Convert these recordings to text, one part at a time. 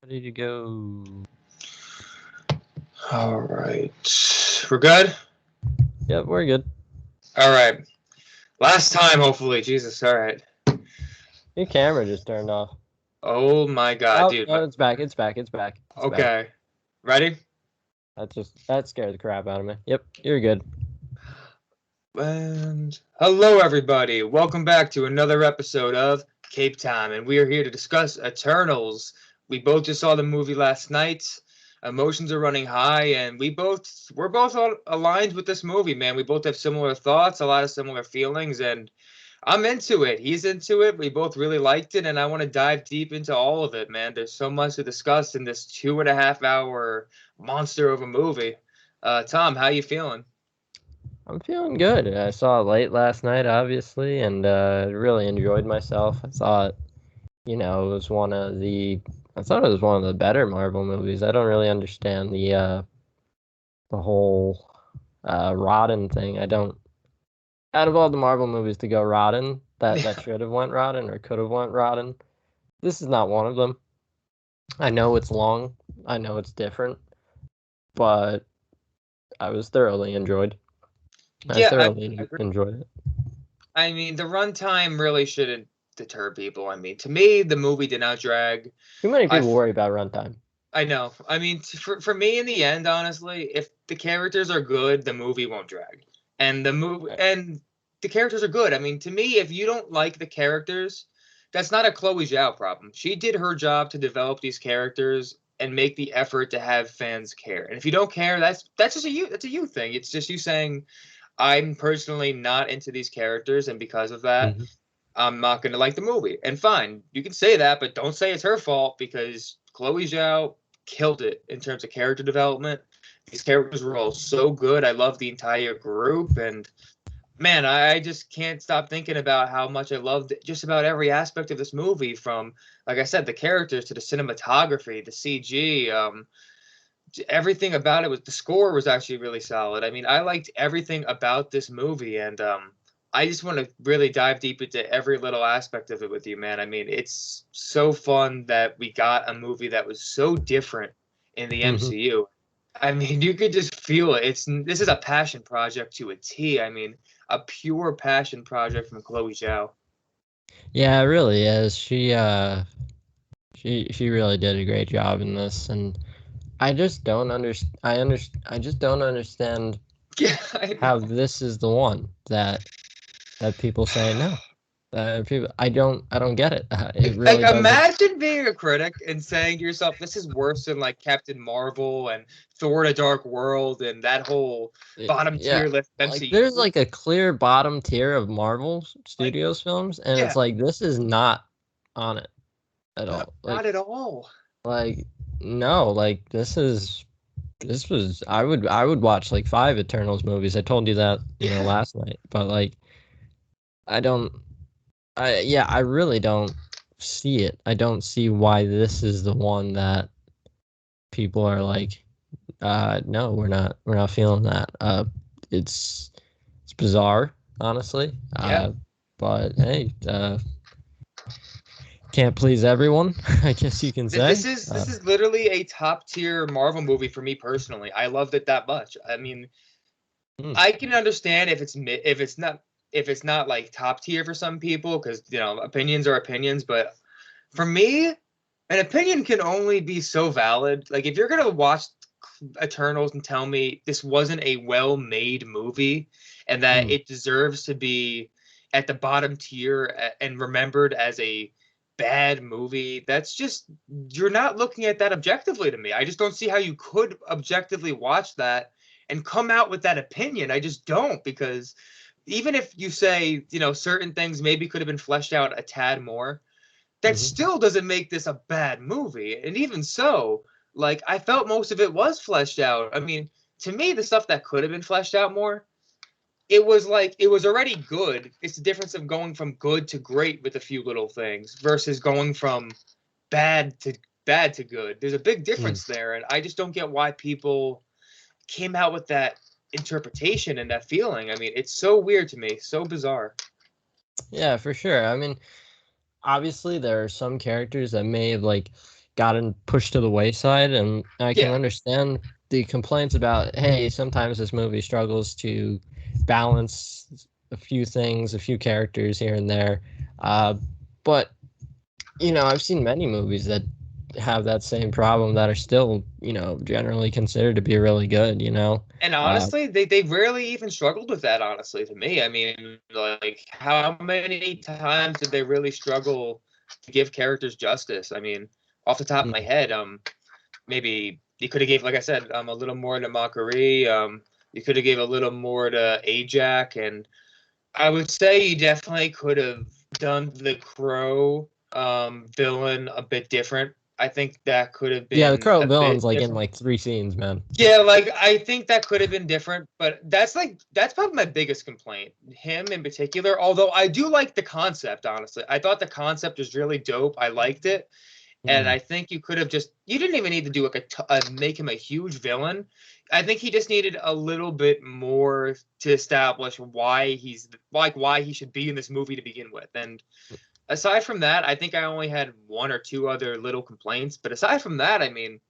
Ready to go. All right. We're good? Yep, we're good. All right. Last time, hopefully. Jesus, all right. Your camera just turned off. Oh, my God, dude. No, it's back. It's back. Okay. Ready? That scared the crap out of me. Yep, you're good. And hello, everybody. Welcome back to another episode of Cape Time, and we are here to discuss Eternals. We both just saw the movie last night. Emotions are running high, and we're both aligned with this movie, man. We both have similar thoughts, a lot of similar feelings, and I'm into it. He's into it. We both really liked it, and I want to dive deep into all of it, man. There's so much to discuss in this 2.5 hour monster of a movie. Tom, how you feeling? I'm feeling good. I saw it late last night, obviously, and really enjoyed myself. I thought it was one of the better Marvel movies. I don't really understand the whole rotten thing. I don't. Out of all the Marvel movies to go rotten, that should have went rotten or could have went rotten, this is not one of them. I know it's long. I know it's different, but I was thoroughly enjoyed. I thoroughly enjoyed it. I mean, the runtime really shouldn't deter people. I mean, to me, the movie did not drag. Too many people worry about runtime. I know. I mean, for me, in the end, honestly, if the characters are good, the movie won't drag. And the characters are good. I mean, to me, if you don't like the characters, that's not a Chloe Zhao problem. She did her job to develop these characters and make the effort to have fans care. And if you don't care, that's just that's a you thing. It's just you saying, I'm personally not into these characters, and because of that, I'm not going to like the movie. And fine, you can say that, but don't say it's her fault, because Chloe Zhao killed it in terms of character development. These characters were all so good. I love the entire group, and man, I just can't stop thinking about how much I loved just about every aspect of this movie, from, like I said, the characters to the cinematography, the CG, everything about it. The score was actually really solid. I mean, I liked everything about this movie, and I just want to really dive deep into every little aspect of it with you, man. I mean, it's so fun that we got a movie that was so different in the MCU. I mean, you could just feel it. This is a passion project to a T. I mean, a pure passion project from Chloe Zhao. Yeah, it really is. She really did a great job in this, and I just don't I just don't understand how this is the one that people say no. I don't get it. It really like, imagine being a critic and saying to yourself, "This is worse than like Captain Marvel and Thor: The Dark World and that whole bottom tier list MCU." Like, there's like a clear bottom tier of Marvel Studios films, and it's like this is not on it at all. Not at all. Like, no, like this was. I would watch like 5 Eternals movies. I told you that last night, but like I really don't see it. I don't see why this is the one that people are like, no, we're not feeling that. It's bizarre, honestly. But hey, can't please everyone, I guess you can say. This is literally a top tier Marvel movie for me personally. I loved it that much. I mean, I can understand if it's not like top tier for some people, because opinions are opinions. But for me, an opinion can only be so valid. Like, if you're gonna watch Eternals and tell me this wasn't a well-made movie and that it deserves to be at the bottom tier and remembered as a bad movie, that's just, you're not looking at that objectively to me. I just don't see how you could objectively watch that and come out with that opinion. I just don't, because even if you say, certain things maybe could have been fleshed out a tad more, that still doesn't make this a bad movie. And even so, like, I felt most of it was fleshed out. I mean, to me, the stuff that could have been fleshed out more, it was already good. It's the difference of going from good to great with a few little things versus going from bad to good. There's a big difference there, and I just don't get why people came out with that interpretation and that feeling. I mean, it's so weird to me, so bizarre. Yeah, for sure. I mean, obviously there are some characters that may have like gotten pushed to the wayside, and I can Yeah. understand the complaints about, hey, sometimes this movie struggles to balance a few things, a few characters here and there. But I've seen many movies that have that same problem that are still, generally considered to be really good. And Uh, honestly, they rarely even struggled with that, honestly, to me. I mean, like, how many times did they really struggle to give characters justice? I mean, off the top of my head, maybe you could have gave, like I said, a little more to Makaria. You could have gave a little more to Ajax, and I would say you definitely could have done the Crow villain a bit different. I think that could have yeah, the been Crow a bit villain's like in different. like 3 scenes, man. Yeah, like I think that could have been different, but that's probably my biggest complaint. Him in particular, although I do like the concept, honestly. I thought the concept was really dope. I liked it. And Mm. I think you could have you didn't even need to do like make him a huge villain. I think he just needed a little bit more to establish why why he should be in this movie to begin with. And aside from that, I think I only had one or two other little complaints. But aside from that, I mean,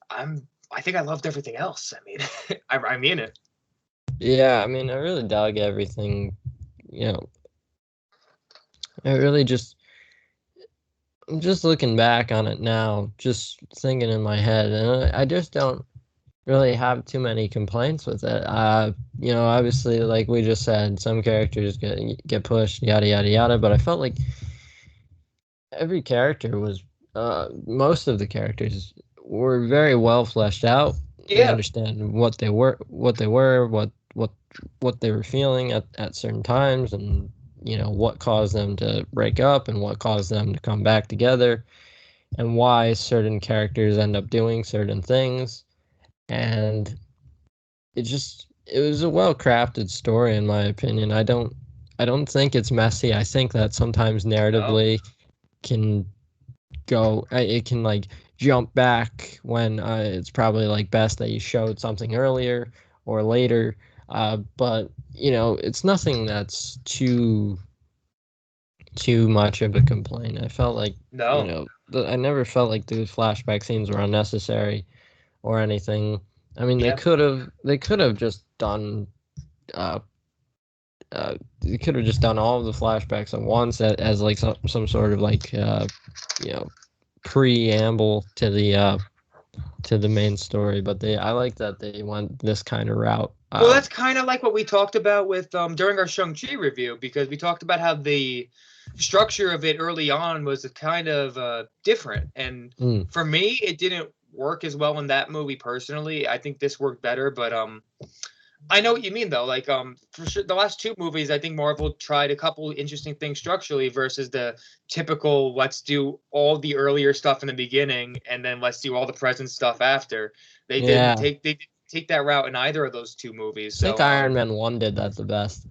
I think I loved everything else. I mean, I mean it. Yeah, I mean, I really dug everything. You know, I really I'm just looking back on it now, just thinking in my head, and I just don't really have too many complaints with it. Obviously, like we just said, some characters get pushed, yada yada yada. But I felt like every character was, most of the characters were very well fleshed out. We Yeah. understand what they were feeling at certain times, and what caused them to break up and what caused them to come back together, and why certain characters end up doing certain things. And it was a well crafted story, in my opinion. I don't think it's messy. I think that sometimes No. narratively can it can like jump back when, it's probably like best that you showed something earlier or later. But it's nothing that's too much of a complaint. I felt like, No. I never felt like the flashback scenes were unnecessary or anything. I mean, Yeah. they could have just done, uh, they could have just done all of the flashbacks at once, as like some sort of like, you know preamble to the main story. But I like that they went this kind of route. Well, that's kind of like what we talked about with during our Shang-Chi review, because we talked about how the structure of it early on was kind of different. And Mm, for me, it didn't work as well in that movie personally. I think this worked better, but I know what you mean though. Like for sure the last two movies, I think Marvel tried a couple interesting things structurally versus the typical let's do all the earlier stuff in the beginning and then let's do all the present stuff after. yeah, They didn't take that route in either of those two movies. I think So Iron Man 1 did that the best.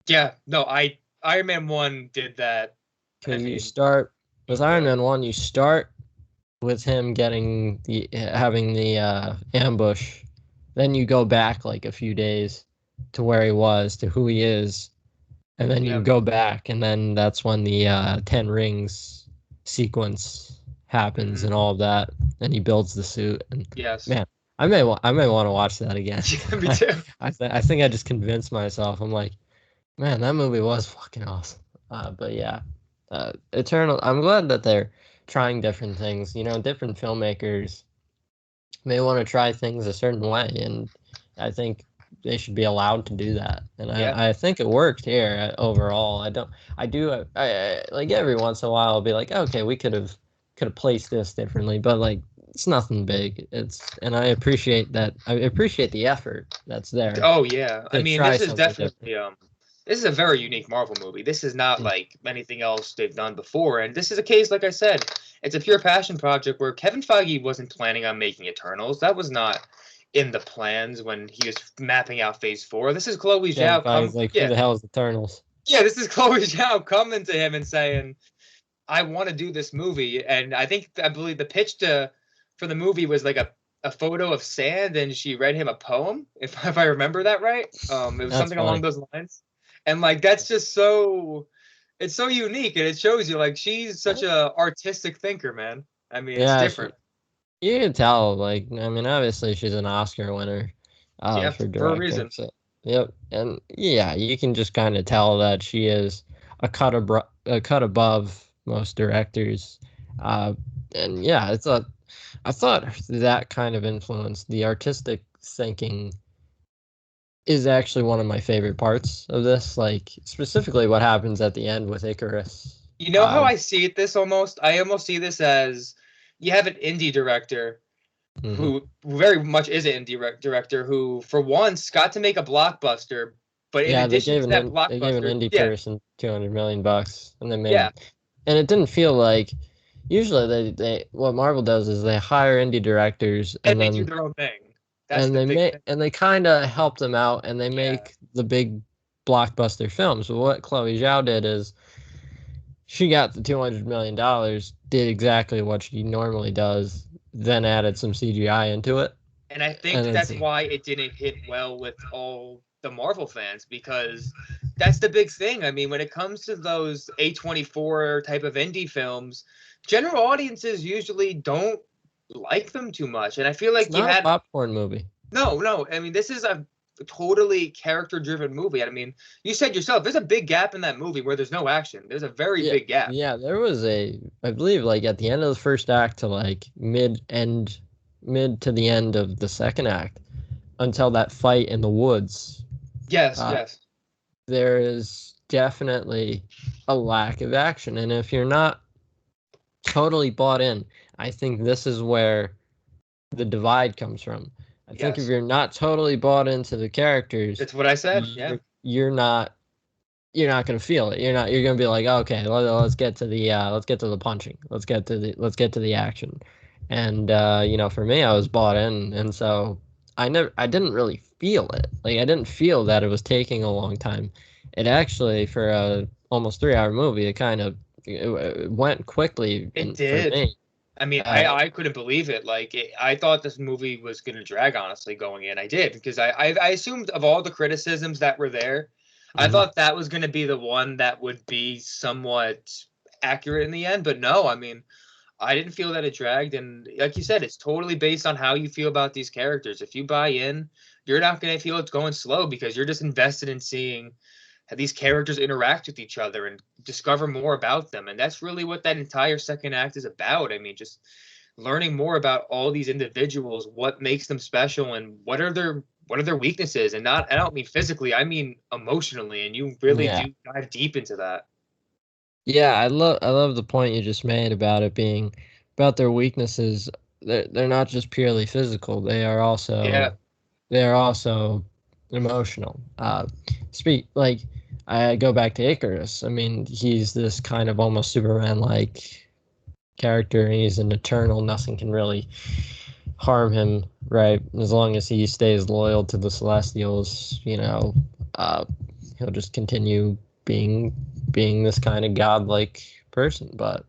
yeah, no, I Iron Man 1 did that. I Because you mean, start with Iron good. Man 1, you start with him having the, ambush. Then you go back like a few days to where he was, to who he is, and then you Yeah. go back, and then that's when the, 10 rings sequence happens Hmm. and all of that. And he builds the suit, and Yes. man, I may want to watch that again. Yeah, me too. I think I just convinced myself. I'm like, man, that movie was fucking awesome. But yeah, Eternal. I'm glad that they're trying different things. Different filmmakers may want to try things a certain way, and I think they should be allowed to do that. And Yeah. I think it worked here, overall. I don't. I do. Like every once in a while, I'll be like, okay, we could have placed this differently, but like it's nothing big. And I appreciate that. I appreciate the effort that's there Oh yeah. I to mean, try this is something different. definitely this is a very unique Marvel movie. This is not Mm. like anything else they've done before. And this is a case, like I said, it's a pure passion project where Kevin Feige wasn't planning on making Eternals. That was not in the plans when he was mapping out Phase 4. This is Chloe Kevin Zhao Feige's like, who the hell is Eternals? yeah, this is Chloe Zhao coming to him and saying, I want to do this movie. And I believe the pitch for the movie was like a photo of sand, and she read him a poem, if I remember that right. It was That's something along funny. those lines. And like that's just so it's so unique, and it shows you like she's such a artistic thinker, man. I mean, it's Yeah, different. you can tell. Like, I mean, obviously she's an Oscar winner, Yeah, for for a directing. reason. So, yep, and yeah, you can just kind of tell that she is a cut above most directors. Uh, and yeah, I thought that kind of influence, the artistic thinking, is actually one of my favorite parts of this. Like specifically, what happens at the end with Icarus. You know how I see it this almost? I almost see this as you have an indie director Mhm. who very much is an indie director who, for once, got to make a blockbuster. But in Yeah, addition to that they gave an blockbuster, indie yeah, person $200 million, and they made, yeah, and it didn't feel like, usually they what Marvel does is they hire indie directors, and they do their own thing. That's the big thing. and they kind of help them out, and they Yeah, make the big blockbuster films. But what Chloe Zhao did is she got the $200 million, did exactly what she normally does, then added some CGI into it, and I think and that it's that's why it didn't hit well with all the Marvel fans because that's the big thing. I mean, when it comes to those A24 type of indie films, general audiences usually don't like them too much. And I feel it's like you not a had popcorn movie. no. I mean, this is a totally character-driven movie. I mean, you said yourself, there's a big gap in that movie where there's no action. There's a very Yeah, big gap. yeah, there was I believe, like at the end of the first act to like mid to the end of the second act, until that fight in the woods, Yes, uh, yes. there is definitely a lack of action. And if you're not totally bought in, I think this is where the divide comes from. I think if Yes. you're not totally bought into the characters, It's what I said. Yeah. you're not going to feel it. You're going to be like, okay, let's get to the punching. Let's get to the action. And for me, I was bought in, and so I didn't really feel it. Like I didn't feel that it was taking a long time. It actually, for a almost 3 hour movie, it went quickly It for did. me. I mean, Uh, I couldn't believe it. I thought this movie was going to drag, honestly, going in. I did because I assumed of all the criticisms that were there, I mhm. thought that was going to be the one that would be somewhat accurate in the end. But no, I mean, I didn't feel that it dragged. And like you said, it's totally based on how you feel about these characters. If you buy in, you're not going to feel it's going slow because you're just invested in seeing how these characters interact with each other and discover more about them. And that's really what that entire second act is about. I mean, just learning more about all these individuals, what makes them special, and what are their weaknesses. And not I don't mean physically, I mean emotionally. And you really Yeah. do dive deep into that. Yeah, I love the point you just made about it being about their weaknesses. They're not just purely physical. Yeah. They are also emotional. Speak like I go back to Icarus. I mean, he's this kind of almost Superman like character, and he's an eternal. Nothing can really harm him, right? As long as he stays loyal to the Celestials, uh, he'll just continue being this kind of godlike person. But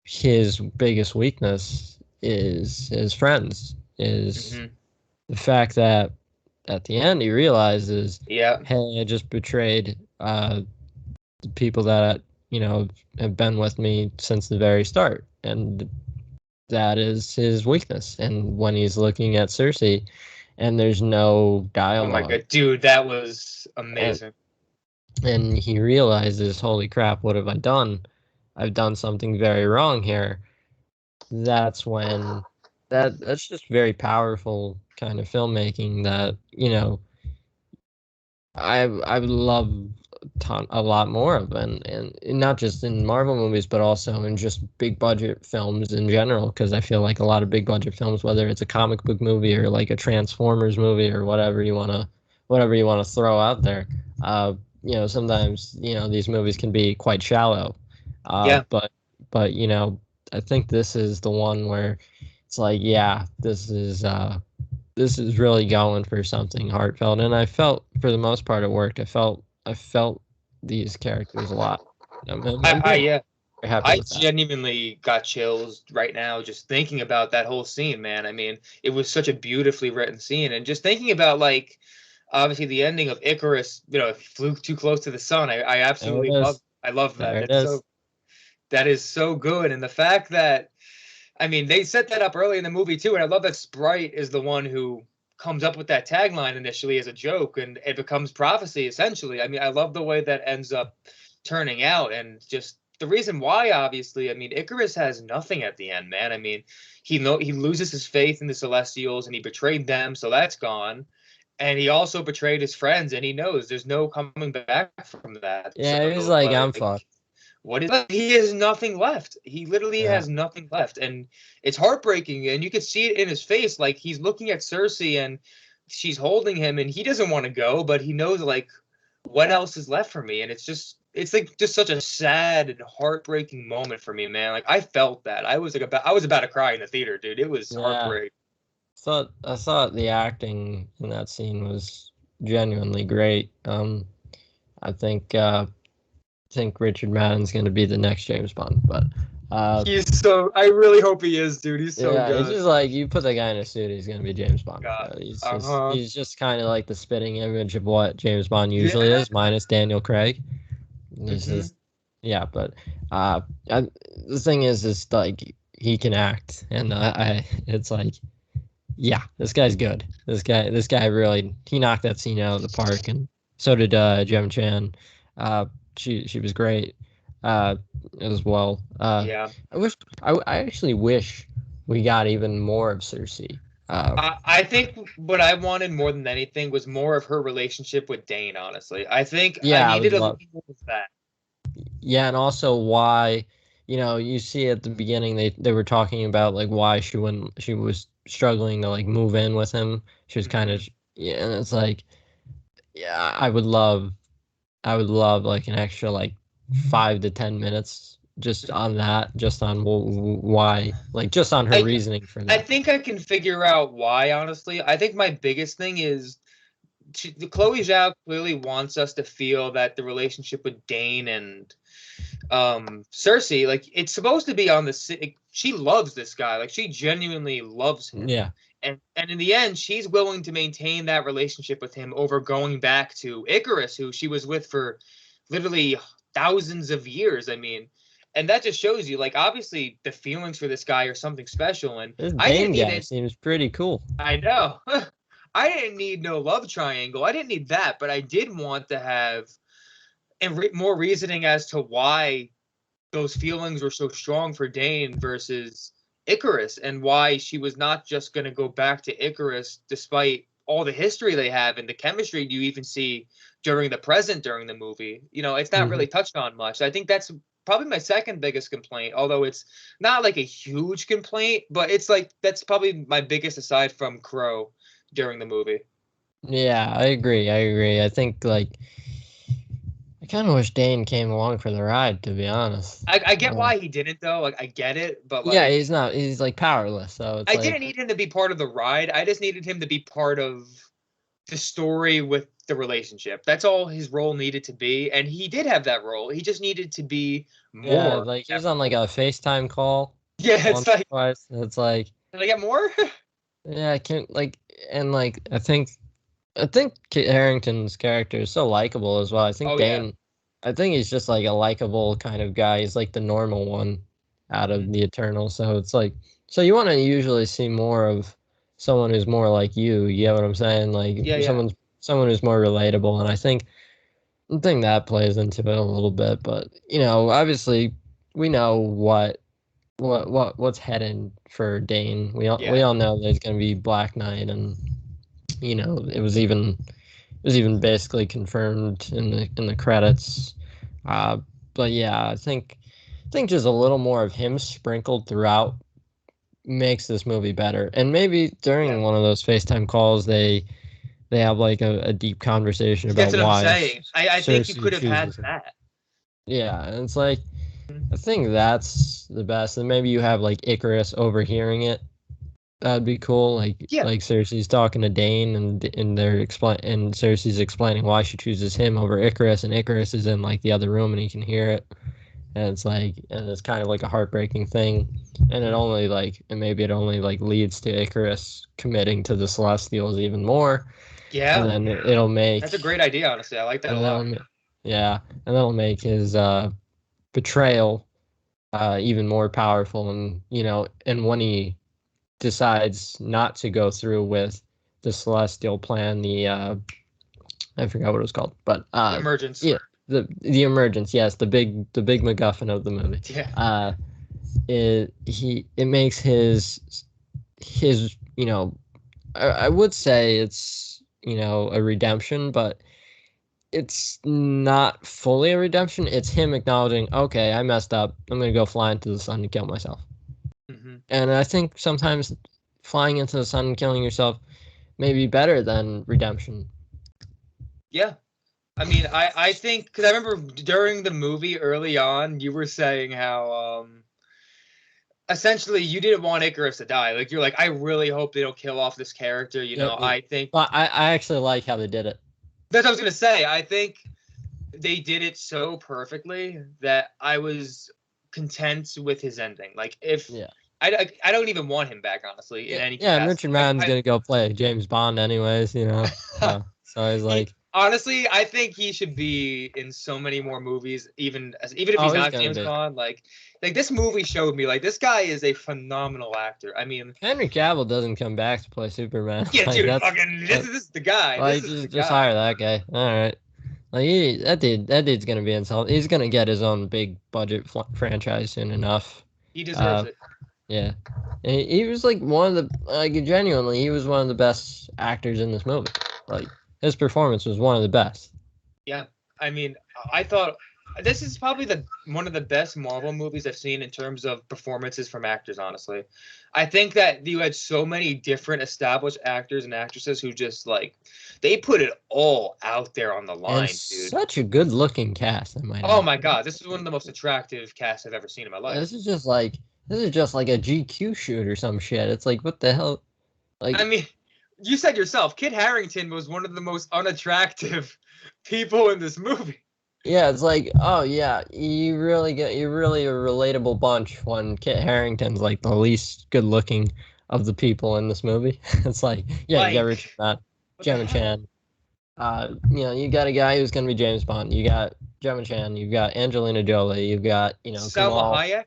his biggest weakness is his friends, is Hmm. the fact that at the end he realizes, Yeah. hey, I just betrayed the people that have been with me since the very start, and that is his weakness. And when he's looking at Cersei, and there's no Oh my dialogue, god, dude, that was and amazing. he realizes, holy crap, what have I done? I've done something very wrong here. That's when that's just very powerful kind of filmmaking that I would love a lot more of, and not just in Marvel movies, but also in just big budget films in general. Because I feel like a lot of big budget films, whether it's a comic book movie or like a Transformers movie or whatever you wanna throw out there, uh, sometimes these movies can be quite shallow, uh, Yeah. but but I think this is the one where it's like, yeah, this is really going for something heartfelt, and I felt for the most part it worked. I felt these characters a lot. I'm I very yeah. happy I with that. genuinely got chills right now just thinking about that whole scene, man. I mean, it was such a beautifully written scene, and just thinking about obviously the ending of Icarus, flew too close to the sun. I There it absolutely is. love that. There it It's so is. That is so good. And the fact that, I mean, they set that up early in the movie too, and I love that Sprite is the one who comes up with that tagline initially as a joke, and it becomes prophecy essentially. I mean, I love the way that ends up turning out, and just the reason why. Obviously, I mean, Icarus has nothing at the end, man. I mean, he loses his faith in the Celestials, and he betrayed them, so that's gone. And he also betrayed his friends, and he knows there's no coming back from that. Yeah, he was So, like, I'm like, fucked. what is he has nothing left. He literally Yeah. has nothing left, and it's heartbreaking, and you can see it in his face. Like, he's looking at Cersei and she's holding him, and he doesn't want to go, but he knows, like, what else is left for me. And it's like just such a sad and heartbreaking moment for me, man. Like, I felt that. I was about to cry in the theater, dude. It was Yeah. heartbreaking. I thought the acting in that scene was genuinely great. I think Richard Madden's going to be the next James Bond, but I really hope he is, dude. He's so yeah, it's good. just like you put the guy in a suit, he's going to be James Bond. God. He's just kind of like the spitting image of what James Bond usually Yeah. is, minus Daniel Craig. He's Mhm. just yeah, but the thing is like he can act, and it's like yeah, this guy's good. This guy really he knocked that scene out of the park, and so did Jem Chan. Uh, she was great as well. Yeah. I actually wish we got even more of Cersei. I think what I wanted more than anything was more of her relationship with Dane, honestly. I think I Yeah, I would needed a love. little more of that. Yeah, and also why, you see at the beginning they were talking about like why she was struggling to like move in with him. She was kind of Mhm. yeah, and it's like yeah, I would love like an extra like 5 to 10 minutes just on that, just on why, like just on her I reasoning for I that. think I can figure out why, honestly. I think my biggest thing is Chloe Zhao clearly wants us to feel that the relationship with Dane and Cersei, like, it's supposed to be on she loves this guy. Like, she genuinely loves him. Yeah. And in the end, she's willing to maintain that relationship with him over going back to Icarus, who she was with for literally thousands of years. I mean, and that just shows you, like, obviously the feelings for this guy are something special. And This I didn't Dane need guy it. seems pretty cool. I know. I didn't need no love triangle. I didn't need that, but I did want to have more reasoning as to why those feelings were so strong for Dane versus Icarus, and why she was not just going to go back to Icarus despite all the history they have and the chemistry you even see during the movie. It's not Hmm. really touched on much. I think that's probably my second biggest complaint, although it's not like a huge complaint, but it's like that's probably my biggest aside from Crow during the movie. Yeah, I agree. I think like I kind of wish Dane came along for the ride, to be honest. I get why he didn't though. Like, I get it, but Yeah, like, he's not. He's like powerless, so it's I like didn't need him to be part of the ride. I just needed him to be part of the story with the relationship. That's all his role needed to be, and he did have that role. He just needed to be yeah, more like he that was on like role. a FaceTime call Yeah, it's once like, or twice. It's like did I get more? yeah, I can't like and like I think Kit Harington's character is so likable as well. I think Oh yeah. Dane, I think he's just like a likable kind of guy. He's like the normal one out Hmm. of the Eternal. So it's like, so you want to usually see more of someone who's more like you. You get what I'm saying? Like Yeah, yeah, someone who's more relatable. And I think that plays into it a little bit. But obviously, we know what's heading for Dane. We yeah. all know there's gonna be Black Knight, and it was even basically confirmed in the credits. Uh, but yeah, I think just a little more of him sprinkled throughout makes this movie better. And maybe Yeah. during one of those FaceTime calls, they have like a deep conversation That's about what I'm why saying. I think you Cersei could have had chooses him. that. Yeah, and it's like I think that's the best. And maybe you have like Icarus overhearing it. That'd be cool. Yeah. Like Cersei's talking to Dane, and Cersei's explaining why she chooses him over Icarus, and Icarus is in like the other room and he can hear it, and it's kind of like a heartbreaking thing, and Mhm. maybe it only like leads to Icarus committing to the Celestials even more, and Yeah. then it'll That's a make great idea, honestly. I like that and a lot. that'll ma- yeah, and that'll make his betrayal even more powerful, and and when he decides not to go through with the Celestial plan, the I forgot what it was called, but Emergence. yeah, the Emergence, yes, the big MacGuffin of the movie. Yeah. It makes his I would say it's a redemption, but it's not fully a redemption. It's him acknowledging, okay, I messed up. I'm gonna go fly into the sun to kill myself. Hmm. And I think sometimes flying into the sun and killing yourself may be better than redemption. Yeah. I mean, I think because I remember during the movie early on, you were saying how essentially you didn't want Icarus to die. Like you're like, I really hope they don't kill off this character. Yep. I think But I actually like how they did it. that's what I was gonna say. I think they did it so perfectly that I was content with his ending. Like if Yeah. I don't even want him back, honestly, in any Yeah, and Richard capacity. Madden's gonna go play James Bond anyways, So he's like, Honestly, I think he should be in so many more movies, even if he's oh, he's not gonna James be. Bond. Like this movie showed me, like this guy is a phenomenal actor. I mean, Henry Cavill doesn't come back to play Superman. yeah, Like dude, that's fucking this is the guy. like This is the just guy. hire that guy. All right. Like that dude's gonna be insolvent. He's gonna get his own big budget franchise soon enough. He deserves Uh, it. yeah, and he was like one of the genuinely he was one of the best actors in this movie. Like his performance was one of the best. Yeah, I mean, I thought this is probably one of the best Marvel movies I've seen in terms of performances from actors. Honestly, I think that you had so many different established actors and actresses who just like they put it all out there on the And line, dude. such a good looking cast, I might Oh add. my god, this is one of the most attractive casts I've ever seen in my life. This is just like a GQ shoot or some shit. It's like what the hell? I Like mean, you said yourself, Kit Harington was one of the most unattractive people in this movie. yeah, it's like, oh yeah, you're really a relatable bunch when Kit Harington's like the least good looking of the people in this movie. It's like, yeah, you got Richard Like, Matt, what the Gemma hell? Chan. You got a guy who's gonna be James Bond. You got Gemma Chan. You've got Angelina Jolie. You've got Salma Kamal, Hayek?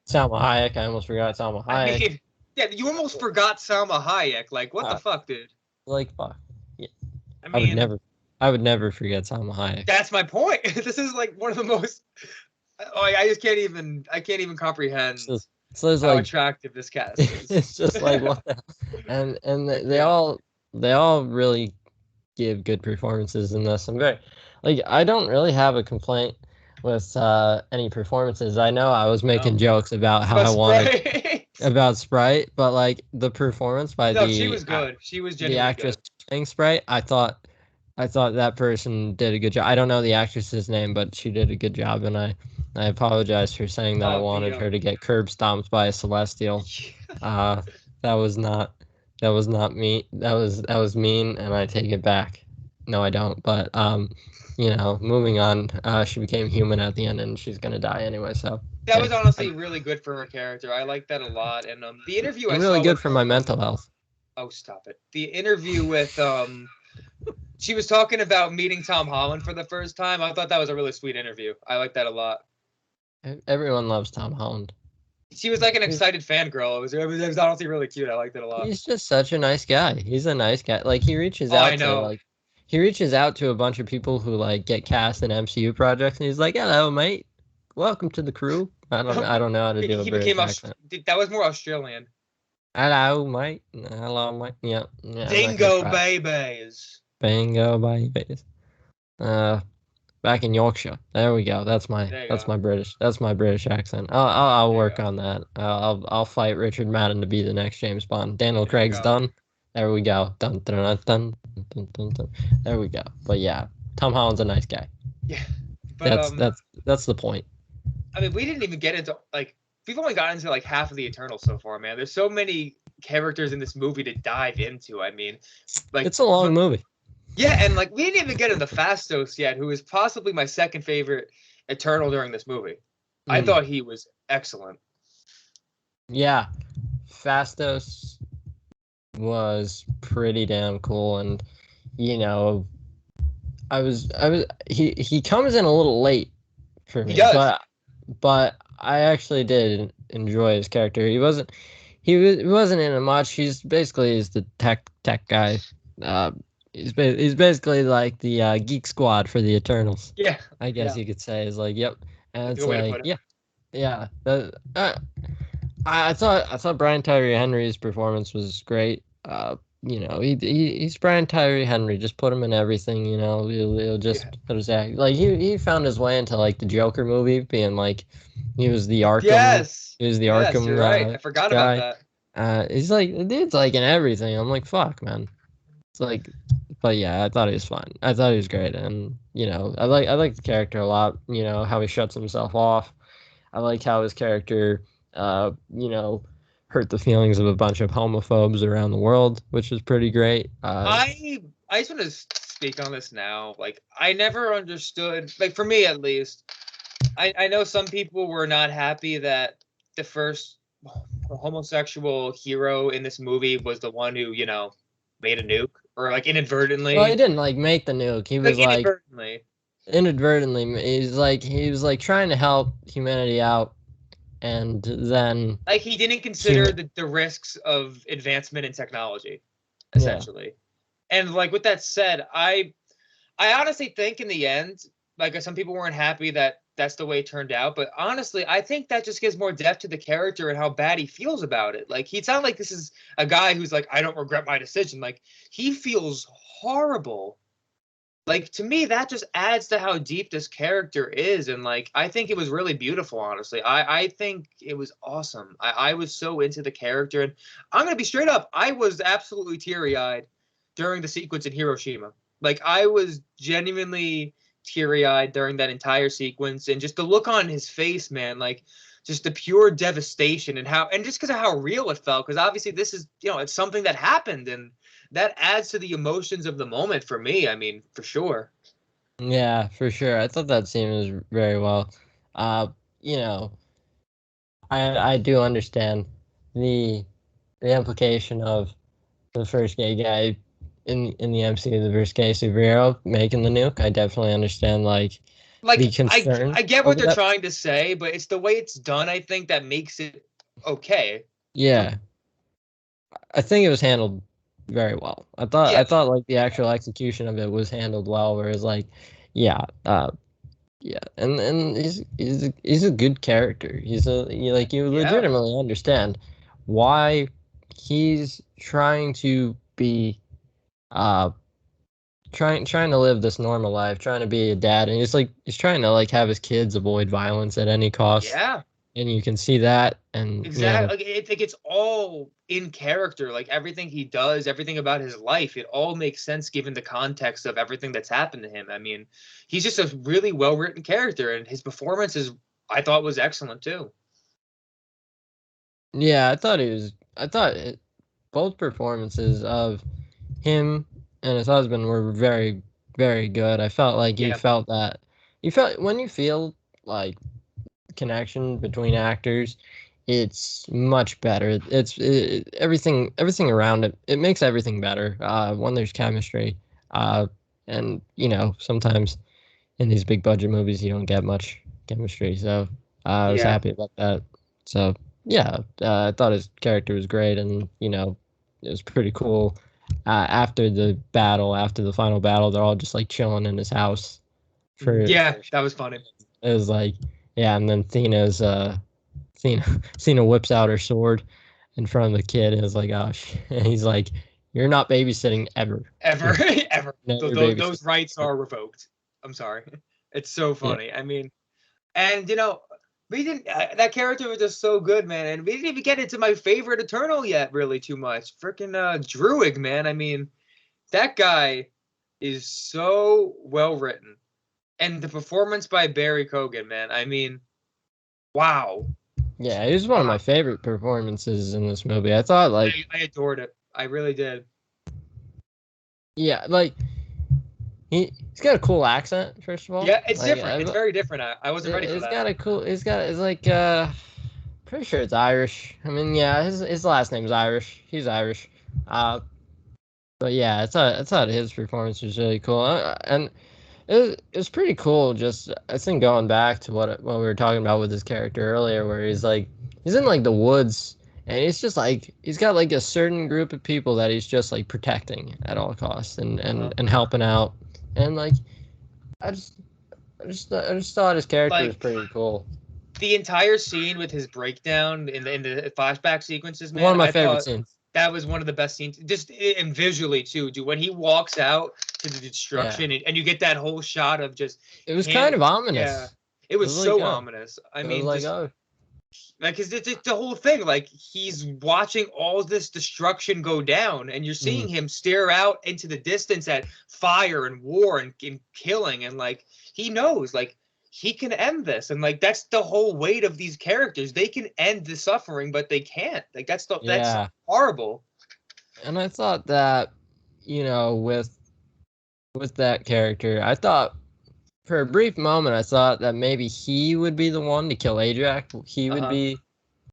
Salma Hayek. I almost forgot Salma I Hayek. mean, yeah, you almost forgot Salma Hayek. Like, what the Uh, fuck, dude? like fuck. Yeah, I I would mean, never. I would never forget Salma Hayek. that's my point. This is like one of the most. Oh, I just can't even. I can't even comprehend So it's how like attractive this cast is. it's just like what the and Yeah. they all really give good performances in this. I'm very like I don't really have a complaint with any performances. I know I was making No. jokes about how I But wanted Sprite. about Sprite, but like the performance by No, she was good. She was the genuinely actress good. playing Sprite, I thought that person did a good job. I don't know the actress's name, but she did a good job, and I apologize for saying that I Oh, wanted her to get curb stomped by a celestial. Uh, that was not me. That was mean, and I take it back. No, I don't. But moving on. She became human at the end, and she's gonna die anyway. So that okay, was honestly really good for her character. I like that a lot. And the interview I and really saw good with for my mental health. oh stop it. The interview with she was talking about meeting Tom Holland for the first time. I thought that was a really sweet interview. I like that a lot. Everyone loves Tom Holland. She was like an He's, excited fangirl. It was honestly really cute. I liked it a lot. he's just such a nice guy. He's a nice guy. Like Oh, I know. he reaches out to a bunch of people who like get cast in MCU projects, and he's like, "Hello, mate. Welcome to the crew." I don't know how to do a He became British accent. that was more Australian. Hello, mate. Hello, mate. Yeah, yeah. I'm not gonna Dingo try. babies. Bingo, babies. Uh, back in Yorkshire. There we go. That's my There you that's go. my British accent. I'll There you work go. on that. I'll fight Richard Madden to be the next James Bond. Daniel There you Craig's go. done. There we go. Dun dun dun dun dun dun dun. There we go. But yeah, Tom Holland's a nice guy. Yeah. But That's the point. I mean, we didn't even get into like we've only gotten into like half of the Eternals so far, man. There's so many characters in this movie to dive into. I mean, like It's a long movie. yeah, and like we didn't even get into Fastos yet, who is possibly my second favorite Eternal during this movie. I thought he was excellent. Yeah, Fastos was pretty damn cool, and you know, he comes in a little late for me, He does. but I actually did enjoy his character. He wasn't in it much. He's the tech guy. Uh, he's basically like the geek squad for the Eternals. Yeah, I guess yeah, you could say is like, yep. And that's a it's good way to like, put it. yeah, yeah. I thought Brian Tyree Henry's performance was great. He's Brian Tyree Henry. Just put him in everything. Yeah. he'll just act like he found his way into like the Joker movie, being like he was the Arkham, Yes, he was the yes, you're Arkham right. I forgot about guy. that. He's like the dude's like in everything. I'm like, fuck, man. It's like, but yeah, I thought he was fun. I thought he was great, and I like the character a lot. You know how he shuts himself off. I like how his character, uh, you know, hurt the feelings of a bunch of homophobes around the world, which is pretty great. I just want to speak on this now. Like, I never understood, like for me at least, I know some people were not happy that the first homosexual hero in this movie was the one who, made a nuke or like Well, he inadvertently, didn't like make the nuke. He like was like inadvertently, inadvertently. He was like trying to help humanity out, and then like he didn't consider human. the risks of advancement in technology, Yeah, essentially. And like with that said, I honestly think in the end, like some people weren't happy that that's the way it turned out, but honestly, I think that just gives more depth to the character and how bad he feels about it. Like he sounds like this is a guy who's like, I don't regret my decision. Like he feels horrible. Like to me, that just adds to how deep this character is, and like I think it was really beautiful. Honestly, I think it was awesome. I was so into the character, and I'm gonna be straight up. I was absolutely teary eyed during the sequence in Hiroshima. Like I was genuinely teary eyed during that entire sequence, and just the look on his face, man, like just the pure devastation and just because of how real it felt. Because obviously this is it's something that happened, and that adds to the emotions of the moment for me. I mean, for sure. yeah, for sure. I thought that scene was very well. Uh, you know, I do understand the the implication of the first gay guy in the MCU, the first gay superhero making the nuke. I definitely understand like Like the concern I get what over they're that. trying to say, but it's the way it's done. I think that makes it okay. Yeah, I think it was handled very well. Yeah, I thought like the actual execution of it was handled well. Whereas like, yeah, yeah, and he's a good character. You yeah, legitimately understand why he's trying to be uh trying to live this normal life, trying to be a dad, and he's trying to like have his kids avoid violence at any cost, yeah. and you can see that, and Exactly. Like it's all in character. Like everything he does, everything about his life, it all makes sense given the context of everything that's happened to him. I mean, he's just a really well written character, and his performance is, I thought, was excellent too. yeah, I thought both performances of him and his husband were very very good. I felt like Yeah, you felt when you feel like connection between actors, it's much better. Everything around it. It makes everything better when there's chemistry. Uh, and sometimes in these big budget movies you don't get much chemistry. So I was yeah, happy about that. So yeah, I thought his character was great, and it was pretty cool. After the final battle, they're all just like chilling in his house yeah. for That was funny. it was like, yeah, and then Cena Cena whips out her sword in front of the kid and is like, oh shit. And he's like, you're not babysitting ever. Ever, You're ever. never Those babysitting. rights are revoked. I'm sorry. It's so Yeah. funny. I mean, and we didn't. That character was just so good, man. And we didn't even get into my favorite Eternal yet, really too much. Freaking Druig, man. I mean, that guy is so well written, and the performance by Barry Cogan, man. I mean, wow, Yeah, it was one of wow. my favorite performances in this movie. I thought like, I adored it. I really did. yeah, like he's got a cool accent, first of all. Yeah, it's Like different. It's very different. I wasn't ready for it's that. got a cool it's like pretty sure it's Irish. I mean, yeah, his last name's Irish. He's Irish. Uh but yeah, I thought his performance was really cool. And It was pretty cool. Just I think going back to what we were talking about with his character earlier, where he's in like the woods, and he's just like he's got like a certain group of people that he's just like protecting at all costs and Uh-huh. and helping out, and like I just I just thought his character was Like pretty cool. the entire scene with his breakdown in the flashback sequences, One man, of my I favorite thought scenes. that was one of the best scenes. Just and visually too, dude. When he walks out to the Yeah, destruction, and you get that whole shot of just it was him. kind of Yeah, ominous. it It was was like so ominous. I it was mean, like just oh like, cause it's the whole thing. Like he's watching all this destruction go down, and you're seeing mm, him stare out into the distance at fire and war and killing, and like he knows, like he can end this, and like that's the whole weight of these characters. They can end the suffering, but they can't. Like that's yeah. horrible. And I thought that with that character, I thought for a brief moment, I thought that maybe he would be the one to kill Ajax. He Uh would huh. be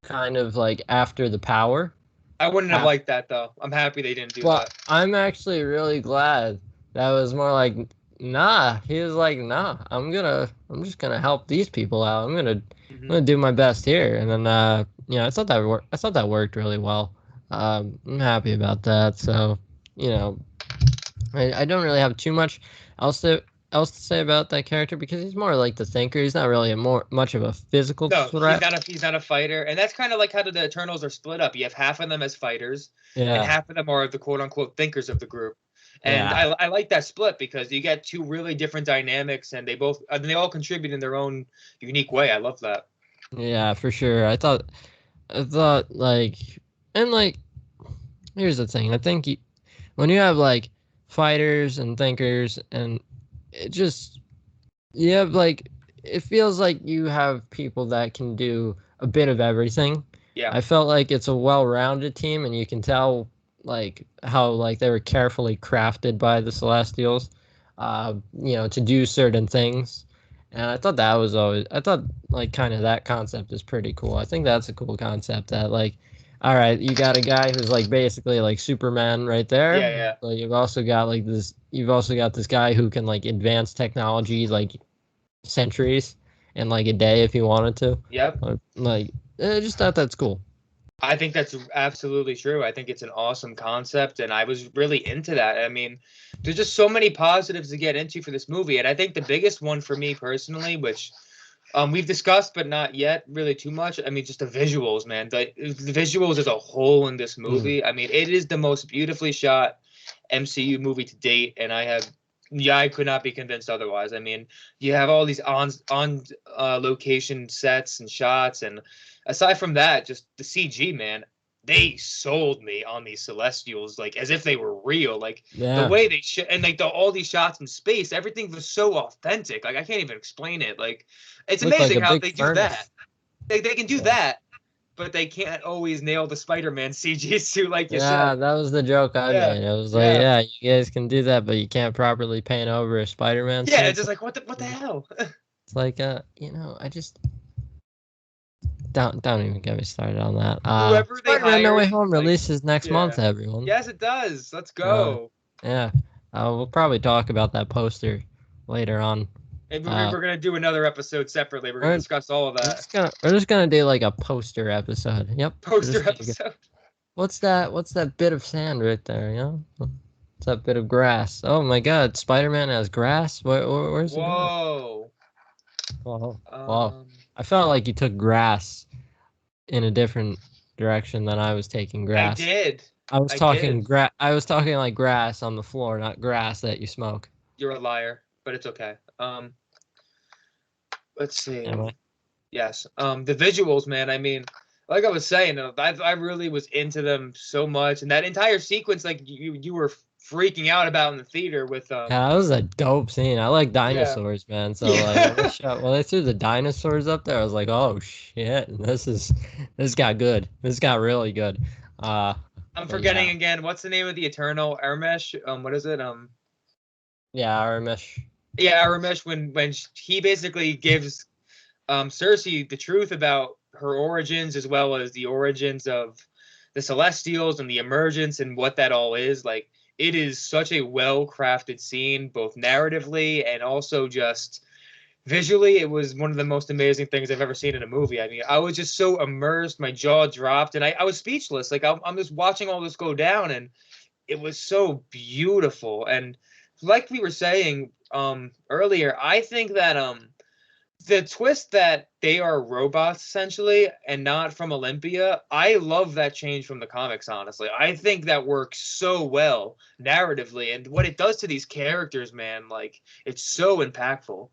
kind of like after the power. I wouldn't have Af- liked that though. I'm happy they didn't do but that. I'm actually really glad that was more like, nah. He was like, nah. I'm just gonna help these people out. I'm Hmm. gonna do my best here. And then, I thought that worked really well. I'm happy about that. So, you know, I don't really have too much else to else to say about that character because he's more like the thinker. He's not really a more much of a physical No, threat. he's not a fighter, and that's kind of like how the Eternals are split up. You have half of them as fighters, and Yeah, half of them are the quote unquote thinkers of the group. And yeah, I like that split because you get two really different dynamics, and they all contribute in their own unique way. I love that. yeah, for sure. I thought like, and like, here's the thing. I think when you have like fighters and thinkers, and it just you have like it feels like you have people that can do a bit of everything. Yeah. I felt like it's a well-rounded team, and you can tell like how like they were carefully crafted by the Celestials, to do certain things. And I thought like kind of that concept is pretty cool. I think that's a cool concept that like, all right, you got a guy who's like basically like Superman right there. Yeah. Yeah. But you've also got this guy who can like advance technology like centuries in like a day if you wanted to. Yep. I just thought that's cool. I think that's absolutely true. I think it's an awesome concept, and I was really into that. I mean, there's just so many positives to get into for this movie, and I think the biggest one for me personally, which we've discussed but not yet really too much. I mean, just the visuals, man. The visuals as a whole in this Mm. movie. I mean, it is the most beautifully shot MCU movie to date, and I could not be convinced otherwise. I mean, you have all these on location sets and shots, and aside from that, just the CG, man. They sold me on these Celestials, like as if they were real. Like the Yeah, way they and like all these shots in space, everything was so authentic. Like I can't even explain it. Like it's looked like amazing a how big they do that. furnace. They can do Yeah. that, but they can't always nail the Spider-Man CG suit like you Yeah, said. that was the joke I Yeah, made. It was like, yeah, yeah, you guys can do that, but you can't properly paint over a Spider-Man yeah. suit. It's just like what the hell? It's like, I just don't even get me started on that. Whoever they Spider-Man No Way hired, Home like, releases next month, yeah, everyone. yes, it does. Let's Uh, go. yeah, we'll probably talk about that poster later on. And Uh, we're gonna do another episode separately. We're gonna we're, discuss all of that we're just gonna do like a poster episode. Yep, we're poster just gonna go. episode. What's that bit of sand right there? What's that bit of grass? Oh my God, Spider-Man has grass. Where's he going? Whoa. Wow. Um, I felt like you took grass in a different direction than I was taking I grass. did. I was I talking did. gra- I was talking like grass on the floor, not grass that you smoke. You're a liar, but it's okay. Let's Am see. I? Yes. The visuals, man. I mean, like I was saying, I really was into them so much, and that entire sequence, like you were freaking out about in the theater with Yeah, that was a dope scene. I like yeah, dinosaurs, man. So like yeah. when they threw the dinosaurs up there, I was like, oh shit, this got good. This got really good. Uh, I'm but yeah, forgetting again. What's the name of the Eternal Ermesh? What is it? yeah, Aramesh. Yeah, Aramesh. When he basically gives Cersei the truth about her origins as well as the origins of the Celestials and the emergence and what that all is. Like it is such a well-crafted scene, both narratively and also just visually. It was one of the most amazing things I've ever seen in a movie. I mean, I was just so immersed, my jaw dropped, and I was speechless. Like I'm just watching all this go down, and it was so beautiful. And like we were saying earlier, I think that the twist that they are robots essentially and not from Olympia, I love that change from the comics, honestly. I think that works so well narratively, and what it does to these characters, man, like it's so impactful.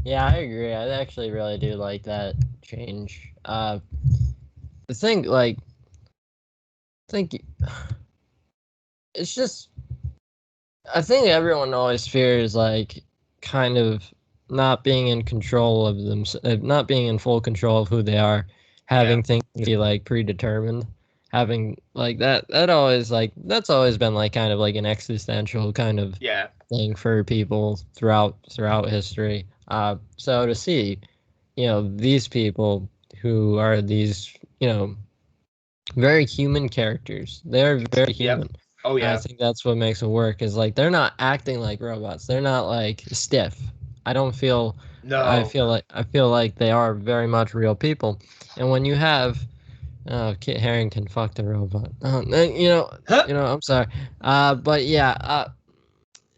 Yeah, I agree. I actually really do like that change. The thing, like, I think it's just, I think everyone always fears, like, kind of not being in control of them, not being in full control of who they are, having Yeah. things be, like, predetermined, having, like, that always, like, that's always been, like, kind of like an existential kind of Yeah. thing for people throughout history. So to see, these people who are these, very human characters. They're very human. Yep. Oh And I yeah. think that's what makes it work. Is like they're not acting like robots. They're not like stiff. I don't feel. No. I feel like they are very much real people. And when you have, oh, Kit Harington fucked a robot. Oh, Huh? I'm sorry. But yeah.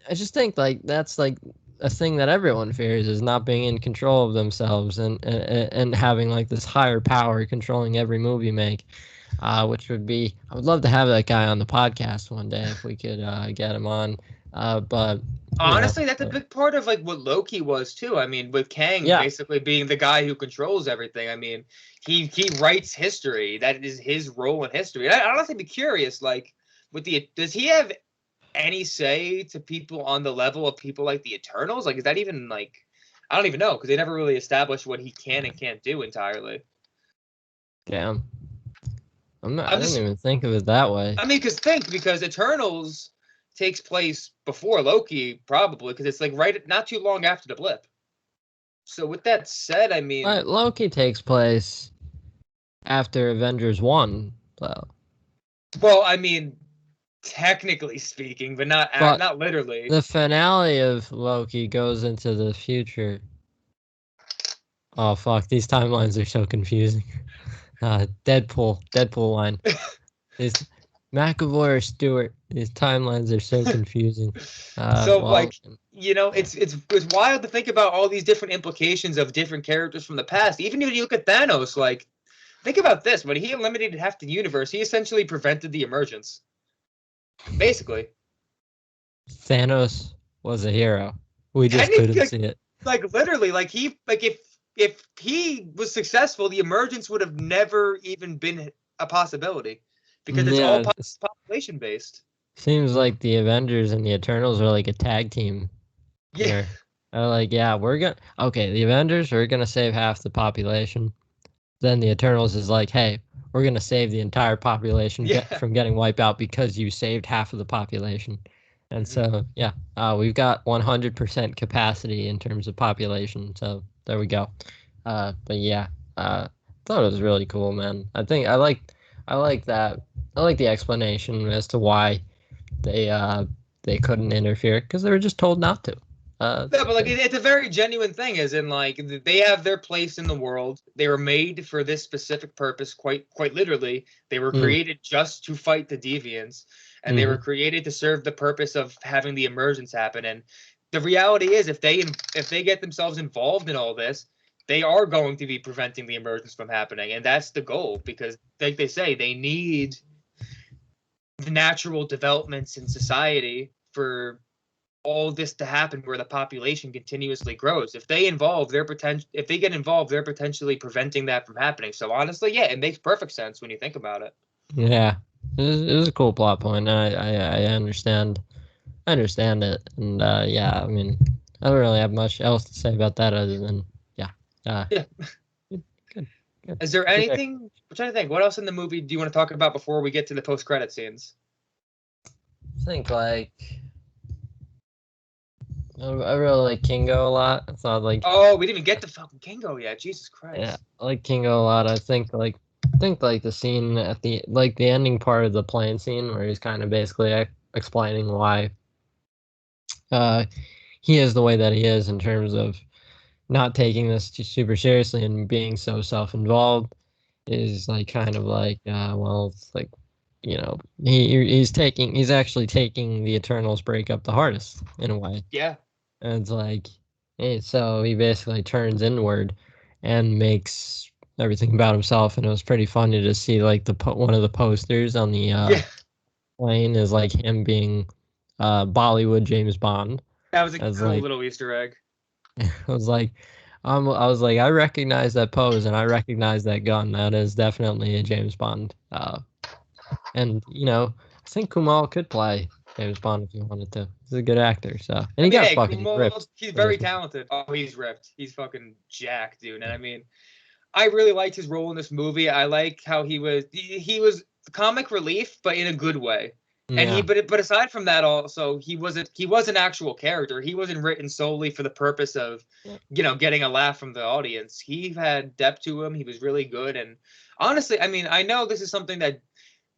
I just think like that's like a thing that everyone fears is not being in control of themselves and having like this higher power controlling every move you make, which would be I would love to have that guy on the podcast one day if we could get him on. But Honestly, that's a big part of like what Loki was too. I mean, with Kang yeah, basically being the guy who controls everything. I mean, he writes history. That is his role in history. And I'd honestly be curious, like, does he have any say to people on the level of people like the Eternals? Like, is that even like, I don't even know because they never really established what he can and can't do entirely. damn. I I'm didn't just, even think of it that way. I mean, because Eternals takes place before Loki probably because it's like not too long after the blip. So with that said, I mean, But Loki takes place after Avengers 1, though. well, I mean, technically speaking, but But not literally. the finale of Loki goes into the future. Oh fuck, these timelines are so confusing. Deadpool line. Is McAvoy or Stewart? These timelines are so confusing. So Well, like, it's wild to think about all these different implications of different characters from the past. Even when you look at Thanos, like, think about this: when he eliminated half the universe, he essentially prevented the emergence. Basically, Thanos was a hero. We just technically, couldn't see it. like literally, like if he was successful, the emergence would have never even been a possibility because it's all Yeah, it population based. seems like the Avengers and the Eternals are like a tag team Yeah, here. They're like, yeah, okay, the Avengers are gonna save half the population. Then the Eternals is like, hey, we're gonna save the entire population yeah. from getting wiped out because you saved half of the population. And Mhm. so, yeah, we've got 100% capacity in terms of population. So there we go. But yeah, thought it was really cool, man. I think I like that. I like the explanation as to why they couldn't interfere because they were just told not to. Yeah, but like it's a very genuine thing, as in like they have their place in the world. They were made for this specific purpose, quite literally. They were Mm, created just to fight the deviants, and they were hmm created to serve the purpose of having the emergence happen. And the reality is, if they get themselves involved in all this, they are going to be preventing the emergence from happening, and that's the goal. Because, like they say, they need the natural developments in society for all this to happen where the population continuously grows. If they get involved, they're potentially preventing that from happening. So honestly, yeah, it makes perfect sense when you think about it. Yeah, it was a cool plot point. I understand. I understand it, and yeah, I mean, I don't really have much else to say about that other than yeah, Yeah. good, good, good. Is there Good pick. anything I'm trying to think, what else in the movie do you want to talk about before we get to the post credit scenes? I think like I really like Kingo a lot. I thought like Oh, we didn't even get to fucking Kingo yet. Jesus yeah, Christ. I like Kingo a lot. I think like the scene at the ending part of the plane scene where he's kind of basically explaining why he is the way that he is in terms of not taking this super seriously and being so self-involved is like kind of like well, it's like, you know, he's actually taking the Eternals breakup the hardest in a way. Yeah. And it's like, so he basically turns inward and makes everything about himself. And it was pretty funny to see like one of the posters on the plane is like him being Bollywood James Bond. That was a As cool like, little Easter egg. I was like, I was like, I recognize that pose and I recognize that gun. That is definitely a James Bond. And you know, I think Kumal could play James Bond if he wanted to. He's a good actor, so and I he mean, got hey, fucking Kumail, ripped he's in very this movie. talented. Oh, he's ripped. He's fucking jacked, dude. And I mean, I really liked his role in this movie. I like how he was comic relief, but in a good way. And Yeah, but aside from that, also he was an actual character. He wasn't written solely for the purpose of, yeah, getting a laugh from the audience. He had depth to him. He was really good. And honestly, I mean, I know this is something that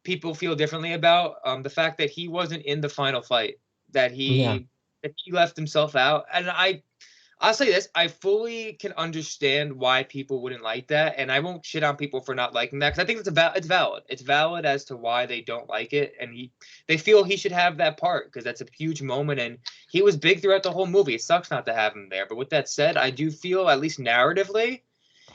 people feel differently about. The fact that he wasn't in the final fight, that yeah. he left himself out, and I'll say this: I fully can understand why people wouldn't like that, and I won't shit on people for not liking that because I think it's valid. It's valid as to why they don't like it, and they feel he should have that part because that's a huge moment, and he was big throughout the whole movie. It sucks not to have him there, but with that said, I do feel at least narratively,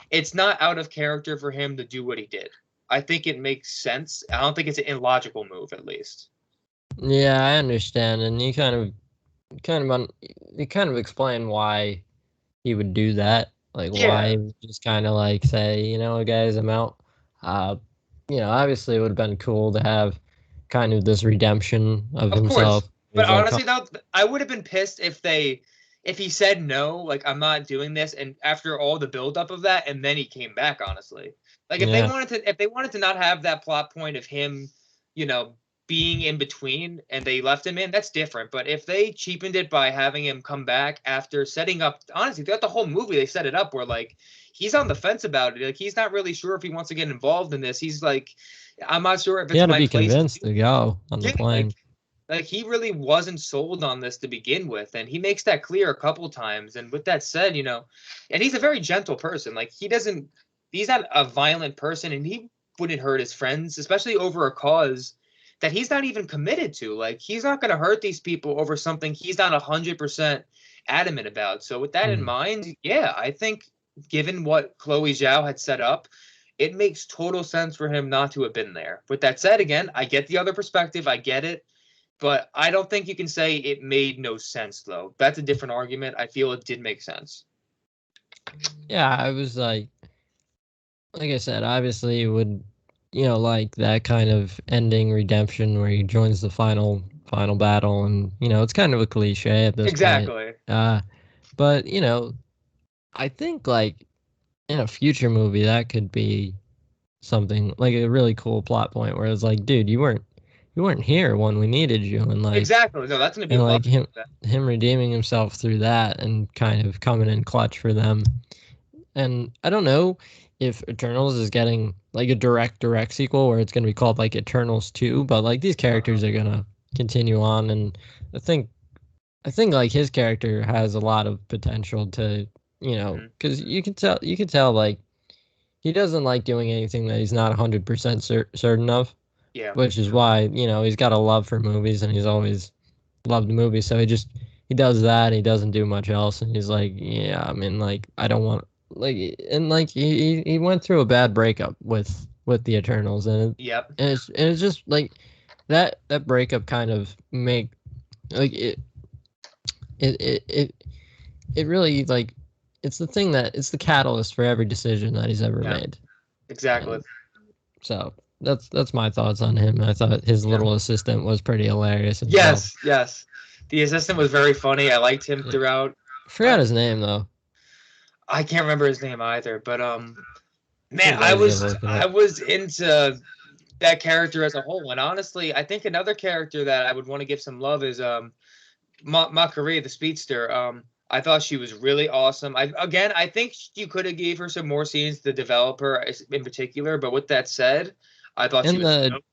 it's not out of character for him to do what he did. I think it makes sense. I don't think it's an illogical move, at least. Yeah, I understand, and you kind of explain why he would do that, like why Yeah, he would just kind of like say, you know, guys, I'm out. Uh, you know, obviously it would have been cool to have kind of this redemption of of course. himself. But He's like, honestly, though, I would have been pissed if he said no, like I'm not doing this, and after all the buildup of that, and then he came back. Honestly, like yeah, if they wanted to not have that plot point of him, you know, being in between, and they left him in, that's different. But if they cheapened it by having him come back after setting up, honestly, throughout the whole movie, they set it up where like he's on the fence about it. Like he's not really sure if he wants to get involved in this. He's like, I'm not sure if he it's had to my be place to convinced do. to go on the Yeah, plane. like he really wasn't sold on this to begin with, and he makes that clear a couple times. And with that said, and he's a very gentle person. Like he's not a violent person, and he wouldn't hurt his friends, especially over a cause that he's not even committed to. Like he's not going to hurt these people over something he's not 100% adamant about. So with that in Mhm. mind, yeah, I think given what Chloe Zhao had set up, it makes total sense for him not to have been there. With that said, again, I get the other perspective. I get it. But I don't think you can say it made no sense, though. That's a different argument. I feel it did make sense. Yeah, I was like I said, obviously you would, you know, like that kind of ending redemption where he joins the final battle, and you know, it's kind of a cliche at this point. Exactly. Uh, but you know, I think like in a future movie that could be something like a really cool plot point where it's like, dude, you weren't here when we needed you, Exactly. No, that's going to be a and lot. like him redeeming himself through that and kind of coming in clutch for them. And I don't know if Eternals is getting like a direct sequel where it's going to be called like Eternals 2, but like these characters are going to continue on, and I think I think like his character has a lot of potential to, you know, Mm-hmm. cuz you can tell like he doesn't like doing anything that he's not 100% certain of, Yeah. which is why, you know, he's got a love for movies and he's always loved movies, so he does that, he doesn't do much else, and he's like, yeah, I mean, like I don't want like, and like he went through a bad breakup with the Eternals, Yep. and it's just like that breakup kind of make like it it it, it really like it's the thing that it's the catalyst for every decision that he's ever Yeah. made. Exactly. And so that's my thoughts on him. I thought his Yeah. little assistant was pretty hilarious himself. Yes. Yes. The assistant was very funny. I liked him Yeah. throughout. Forgot his name though. I can't remember his name either, but man, Some guy's gonna look it I up. was into that character as a whole, and honestly, I think another character that I would want to give some love is Makaria the Speedster. I thought she was really awesome. I think you could have gave her some more scenes to develop her in particular. But with that said, I thought she And was dope.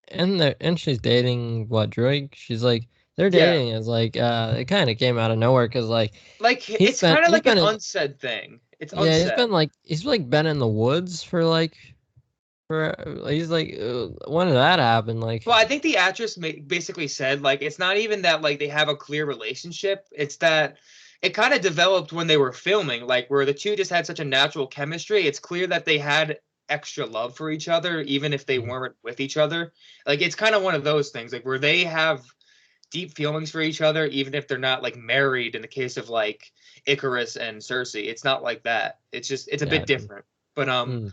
and she's dating what, Drake? She's like they're Yeah, dating is like it kind of came out of nowhere because like like it's kind of he's like an been in unsaid thing. It's yeah unsaid. he's like been in the woods for like for he's like when did that happen like Well, I think the actress basically said like it's not even that like they have a clear relationship. It's that it kind of developed when they were filming, like where the two just had such a natural chemistry. It's clear that they had extra love for each other, even if they weren't with each other. Like it's kind of one of those things, like where they have deep feelings for each other, even if they're not like married. In the case of like Icarus and Cersei, it's not like that. It's just it's a yeah bit different. But mm,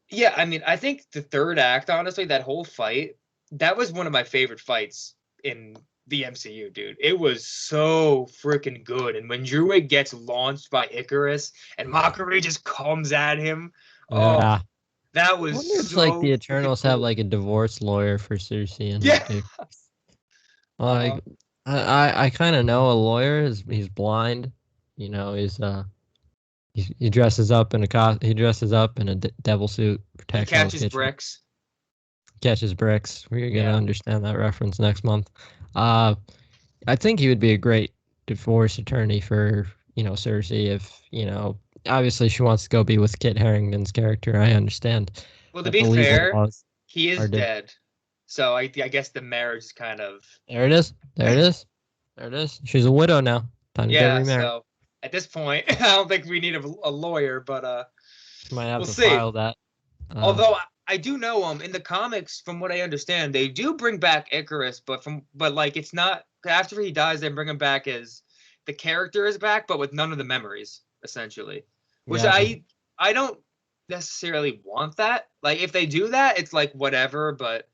yeah, I mean, I think the third act, honestly, that whole fight, that was one of my favorite fights in the MCU, dude. It was so freaking good. And when Druid gets launched by Icarus and Makaria just comes at him, oh, yeah. that I was wonder if like so the freaking Eternals have cool. like a divorce lawyer for Cersei Yeah. and Dick. Uh-huh. Like I kind of know a lawyer. He's blind. You know, he dresses up in he dresses up in a devil suit, He protects all the catches kitchen, bricks. catches bricks. We're gonna Yeah. understand that reference next month. Uh, I think he would be a great divorce attorney for Cersei if obviously she wants to go be with Kit Harington's character. I understand Well, to that be the legal fair, laws he are is different. dead. So I guess the marriage is kind of There it is. There it is. There it is. She's a widow now. Time to get yeah, remarried. so at this point, I don't think we need a lawyer, but She might have we'll to see. file that. Uh, Although I do know in the comics, from what I understand, they do bring back Icarus, but like it's not after he dies, they bring him back as the character is back, but with none of the memories, essentially. Which gotcha. I don't necessarily want that. Like if they do that, it's like whatever, but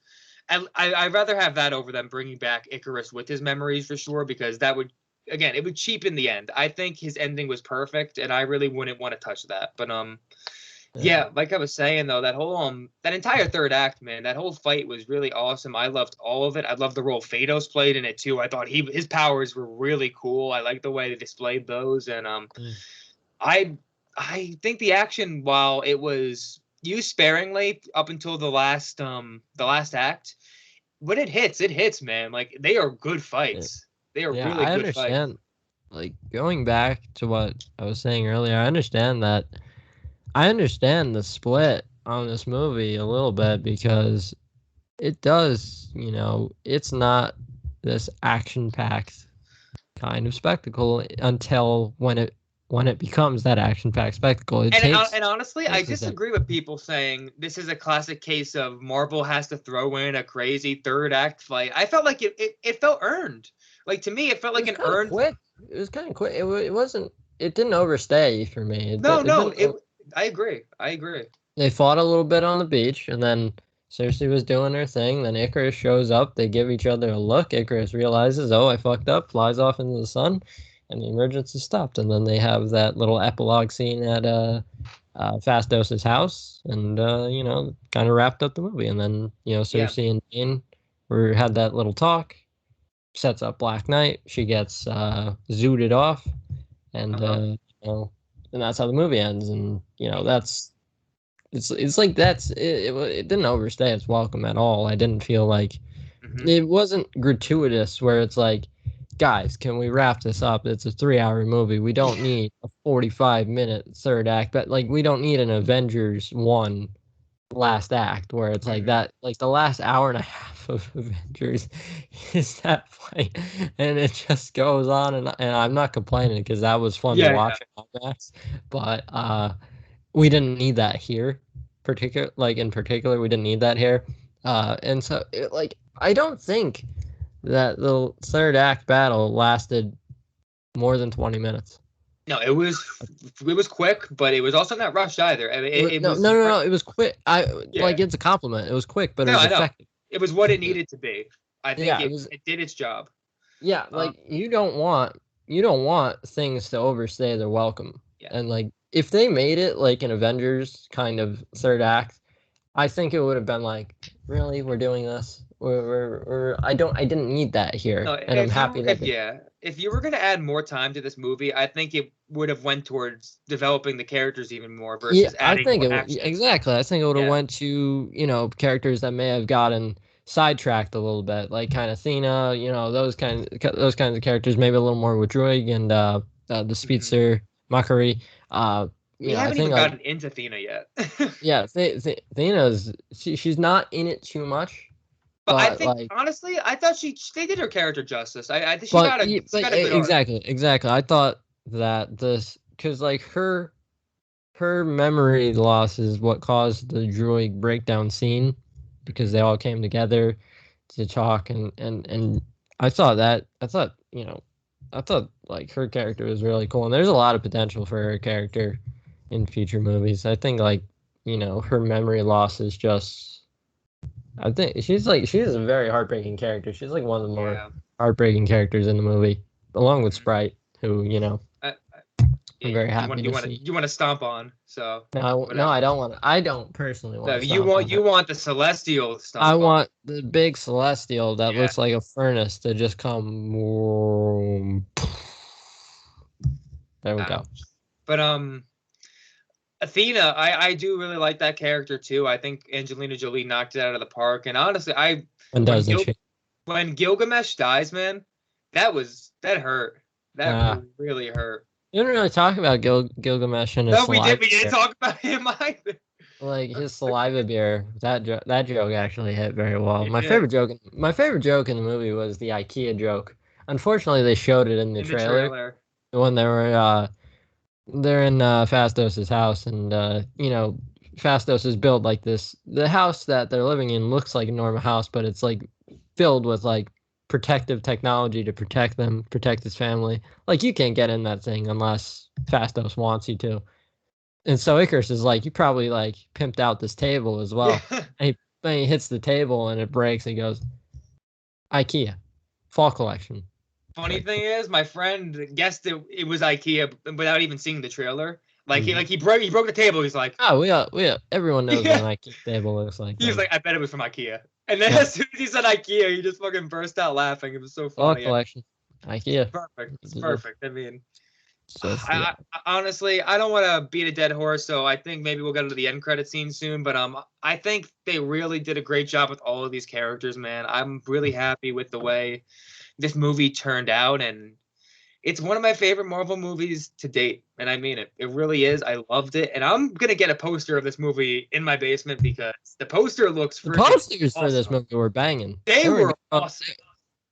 I'd rather have that over them bringing back Icarus with his memories for sure, because that would again it would cheapen the end. I think his ending was perfect, and I really wouldn't want to touch that. But Yeah. yeah, like I was saying though, that whole that entire third act, man, that whole fight was really awesome. I loved all of it. I loved the role Phaedos played in it too. I thought his powers were really cool. I liked the way they displayed those, and Mm. I I think the action, while it was used sparingly up until the last act, when it hits, man. Like they are good Yeah. fights. They are Yeah, really I good fights. understand. Like going back to what I was saying earlier, I understand that. I understand the split on this movie a little bit because it does, it's not this action-packed kind of spectacle until when it becomes that action-packed spectacle. It And honestly, I takes a second. disagree with people saying this is a classic case of Marvel has to throw in a crazy third act fight. I felt like it felt earned. Like to me, it felt It like was an kind of earned. quick. It was kind of quick. It wasn't. It didn't overstay for me. No, It no, didn't. it. I agree. I agree. They fought a little bit on the beach, and then Cersei was doing her thing. Then Icarus shows up. They give each other a look. Icarus realizes, oh, I fucked up, flies off into the sun, and the emergency stopped. And then they have that little epilogue scene at Phastos' house, and kind of wrapped up the movie. And then Yeah. Cersei and Jane had that little talk. Sets up Black Knight. She gets zooted off, and Uh-huh. and that's how the movie ends. And that's it's like it didn't overstay its welcome at all. I didn't feel like Hmm. it wasn't gratuitous where it's like, guys, can we wrap this up? It's a 3 hour movie. We don't need a 45-minute third act, but like we don't need an Avengers 1 last act where it's like Hmm. that, like the last hour and a half of Avengers is that fight, and it just goes on, and I'm not complaining because that was fun to Yeah, yeah. watch in IMAX, but we didn't need that here, in particular we didn't need that here, and so like I don't think that the third act battle lasted more than 20 minutes. No, it was quick, but it was also not rushed either. I mean, it No, no, was no, no. It was quick. yeah. It's a compliment. It was quick, but it No, was I know. effective. It was what it needed to be. I think Yeah, it it was. it did its job. Yeah, Um, like you don't want things to overstay their welcome. yeah. And like if they made it like an Avengers kind of third act, I think it would have been like, really, we're doing this. I didn't need that No, here, and I'm happy that if you were gonna add more time to this movie, I think it would have went towards developing the characters even more yeah, versus I adding think more it action. exactly. I think it would have Yeah. went to characters that may have gotten sidetracked a little bit, like kind of Athena, those kinds of characters, maybe a little more with Droig and the Mhm. speedster Makaari. We I haven't think even like gotten into Athena yet. yeah, Athena's she's not in it too much, But I but think like honestly, I thought they did her character justice. I think she's got a good arc. exactly. I thought that this because like her memory loss is what caused the droid breakdown scene because they Mhm. all came together to talk and I thought like her character was really cool and there's a lot of potential for her character in future movies. I think like her memory loss is just I think she's a very heartbreaking character. She's like one of the more Yeah. heartbreaking characters in the movie, along with Mhm. Sprite, who I'm very You happy to see. want to stomp on. So No, no, whatever. I don't want. I don't personally want No, to stomp on you her. want the Celestial to I stomp on. want the big celestial that Yeah. looks like a furnace to just come. There we go. Ouch. But Athena, I do really like that character too. I think Angelina Jolie knocked it out of the park. And honestly, And when doesn't Gil she? when Gilgamesh dies, man, that hurt. That Uh, really hurt. you didn't really talk about Gilgamesh and his No, saliva we didn't beer. talk about him either. Like his saliva beer. That joke actually hit very well. It did My favorite joke in the movie was the IKEA joke. Unfortunately, they showed it in the in the trailer trailer. when they're in Phastos's house, and Phastos is built like this. The house that they're living in looks like a normal house, but it's like filled with like protective technology to protect them, protect his family. Like you can't get in that thing unless Phastos wants you to. And so Icarus is like, you probably like pimped out this table as Yeah. well. And he hits the table and it breaks. And he goes, IKEA, fall collection. It's Funny like, thing is, my friend guessed it was IKEA without even seeing the trailer. Like mm. he broke the table. He's like, Oh, everyone knows what yeah. an IKEA table looks like. He was Then, like, I bet it was from IKEA. And then yep, as soon as he said IKEA, he just fucking burst out laughing. It was so fall funny. collection, IKEA. Perfect. It's It's perfect. I mean, just yeah. honestly, I don't want to beat a dead horse, so I think maybe we'll get to the end credit scene soon. But I think they really did a great job with all of these characters, man. I'm really happy with the way this movie turned out, and it's one of my favorite Marvel movies to date, and I mean it. It really is. I loved it, and I'm gonna get a poster of this movie in my basement because the poster looks The freaking posters for this awesome. movie were banging. They They were were good. awesome.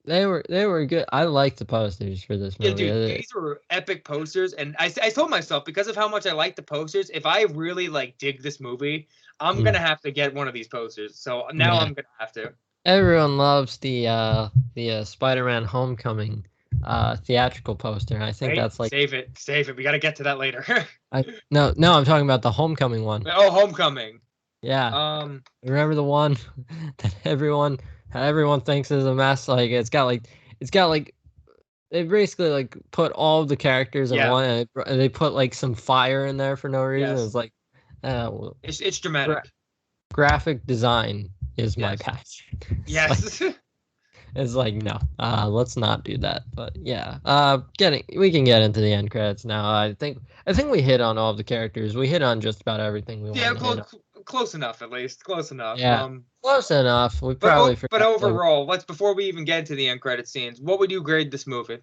They were good. I like the posters for this Yeah, movie. dude, these were epic posters, and I told myself because of how much I like the posters, if I really like dig this movie, I'm Mm, gonna have to get one of these posters. So now yeah. I'm gonna have to. Everyone loves the Spider-Man Homecoming theatrical poster. And I think Wait, that's like save it. We gotta get to that later. I no, I'm talking about the Homecoming one. Oh, Homecoming. Yeah. Um, Remember the one that everyone thinks is a mess? Like it's got like they basically like put all the characters in yeah, one and they put like some fire in there for no reason. yes, It's like well, it's gra- dramatic. graphic design is my Yes, passion. It's like yes. it's like no, let's not do that. But yeah, we can get into the end credits now. I think we hit on all of the characters. We hit on just about everything we Yeah, wanted to hit on. close enough at least. Close enough. Yeah, close enough. We probably But forgot like overall, let's before we even get into the end credit scenes, what would you grade this movie?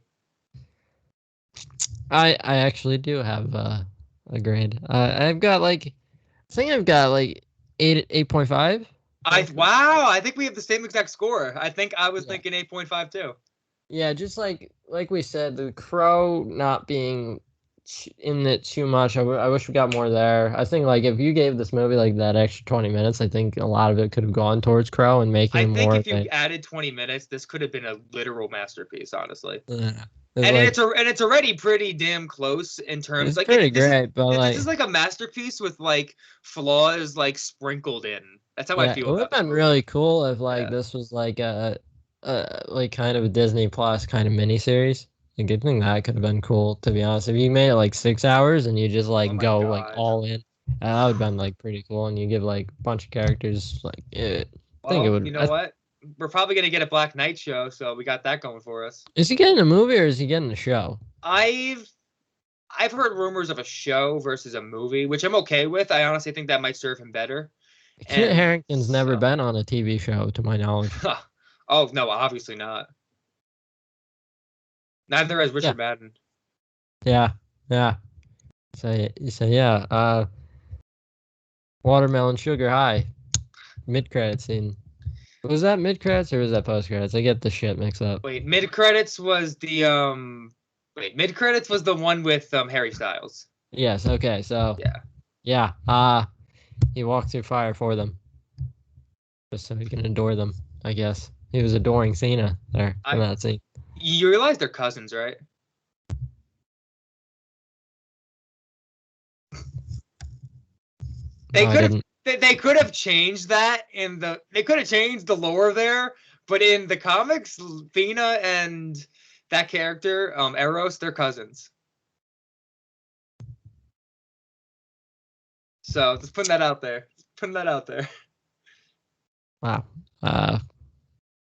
I actually do have a grade. I've got like I think I've got like 8.5. I think we have the same exact score. I think I was Yeah. thinking 8.5 too. Yeah, just like we said, the crow not being in it too much. I wish we got more there. I think like if you gave this movie like that extra 20 minutes, I think a lot of it could have gone towards Crow and making I him think more if of you a added 20 minutes, this could have been a literal masterpiece, honestly. yeah. It's like And it's already pretty damn close in terms it's like pretty great, but this like is like a masterpiece with like flaws like sprinkled in. That's how I yeah, it feel would have about this been movie. really cool if like Yeah. this was like a like kind of a Disney Plus kind of miniseries. Like, I think that could have been cool to be honest. If you made it like 6 hours and you just Oh like my go like god. all in, that would have been like pretty cool. And you give like a bunch of characters like I think it Well, you would. know what? We're probably gonna get a Black Knight show, so we got that going for us. Is he getting a movie or is he getting a show? I've I've heard rumors of a show versus a movie, which I'm okay with. I honestly think that might serve him better. Kit And Harington's never been on a TV show, to my knowledge. Oh no, obviously not. Neither has Yeah, Richard Madden. yeah, yeah. So yeah. Watermelon Sugar High. Mid credit scene. Was that mid credits or was that post credits? I get the shit mixed up. Wait, mid credits was mid credits was the one with Harry Styles. Yes. Okay. So Yeah. yeah. He walked through fire for them, just so he can adore them. I guess he was adoring Cena there in that scene. You realize they're cousins, right? No, I didn't. They could have changed that they could have changed the lore there, but in the comics, Thena and that character, Eros, they're cousins. So just putting that out there. Wow.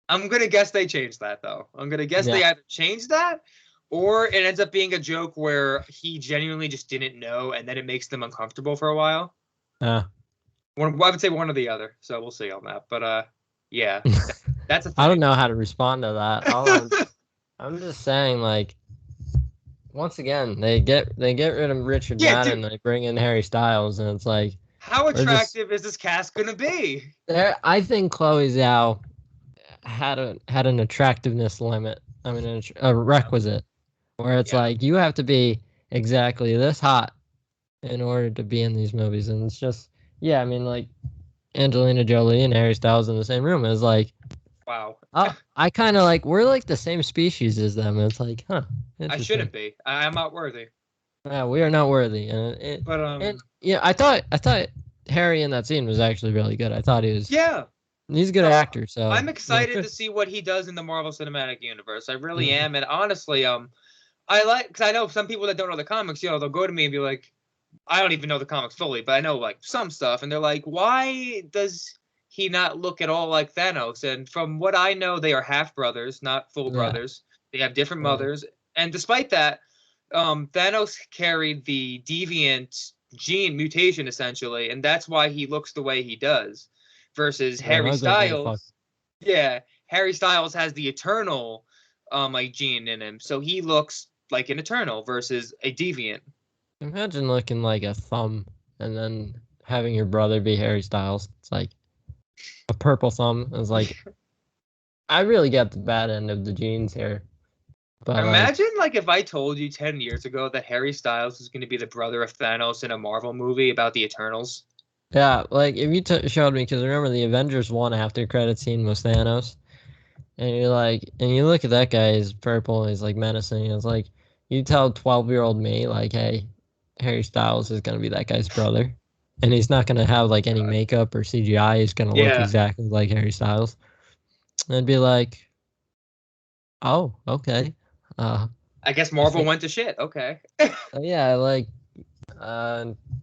I'm gonna guess they changed that though. I'm gonna guess they either changed that or it ends up being a joke where he genuinely just didn't know and then it makes them uncomfortable for a while. I would say one or the other. So we'll see on that. But yeah. That's a thing. I don't know how to respond to that. I'm just saying, like, once again, they get rid of Richard Madden, they bring in Harry Styles, and it's like, how attractive is this cast gonna be? I think Chloe Zhao had an attractiveness limit. I mean, a requisite, where it's like you have to be exactly this hot in order to be in these movies, and it's just I mean, like Angelina Jolie and Harry Styles in the same room is like, wow. I kind of like we're like the same species as them. It's like, huh? I shouldn't be. I am not worthy. Yeah, we are not worthy. I thought Harry in that scene was actually really good. I thought he was. Yeah. He's a good actor. So I'm excited to see what he does in the Marvel Cinematic Universe. I really am, and honestly, I like because I know some people that don't know the comics. They'll go to me and be like, I don't even know the comics fully, but I know like some stuff, and they're like, why does he not look at all like Thanos? And from what I know, they are half brothers, not full brothers. They have different mothers, and despite that, Thanos carried the deviant gene mutation essentially, and that's why he looks the way he does. Versus Harry Styles, Harry Styles has the Eternal, like gene in him, so he looks like an Eternal versus a deviant. Imagine looking like a thumb and then having your brother be Harry Styles. It's like a purple thumb. It's like I really get the bad end of the genes here. But imagine like if I told you 10 years ago that Harry Styles was going to be the brother of Thanos in a Marvel movie about the Eternals. Yeah, like if you showed me, because remember the Avengers 1 after credit scene was Thanos, and you're like, and you look at that guy, he's purple, he's like menacing. It's like you tell 12-year-old me, like, hey, Harry Styles is gonna be that guy's brother, and he's not gonna have like any makeup or CGI. He's gonna look exactly like Harry Styles, and I'd be like, oh, okay. I guess Marvel went to shit. Okay. Yeah, like.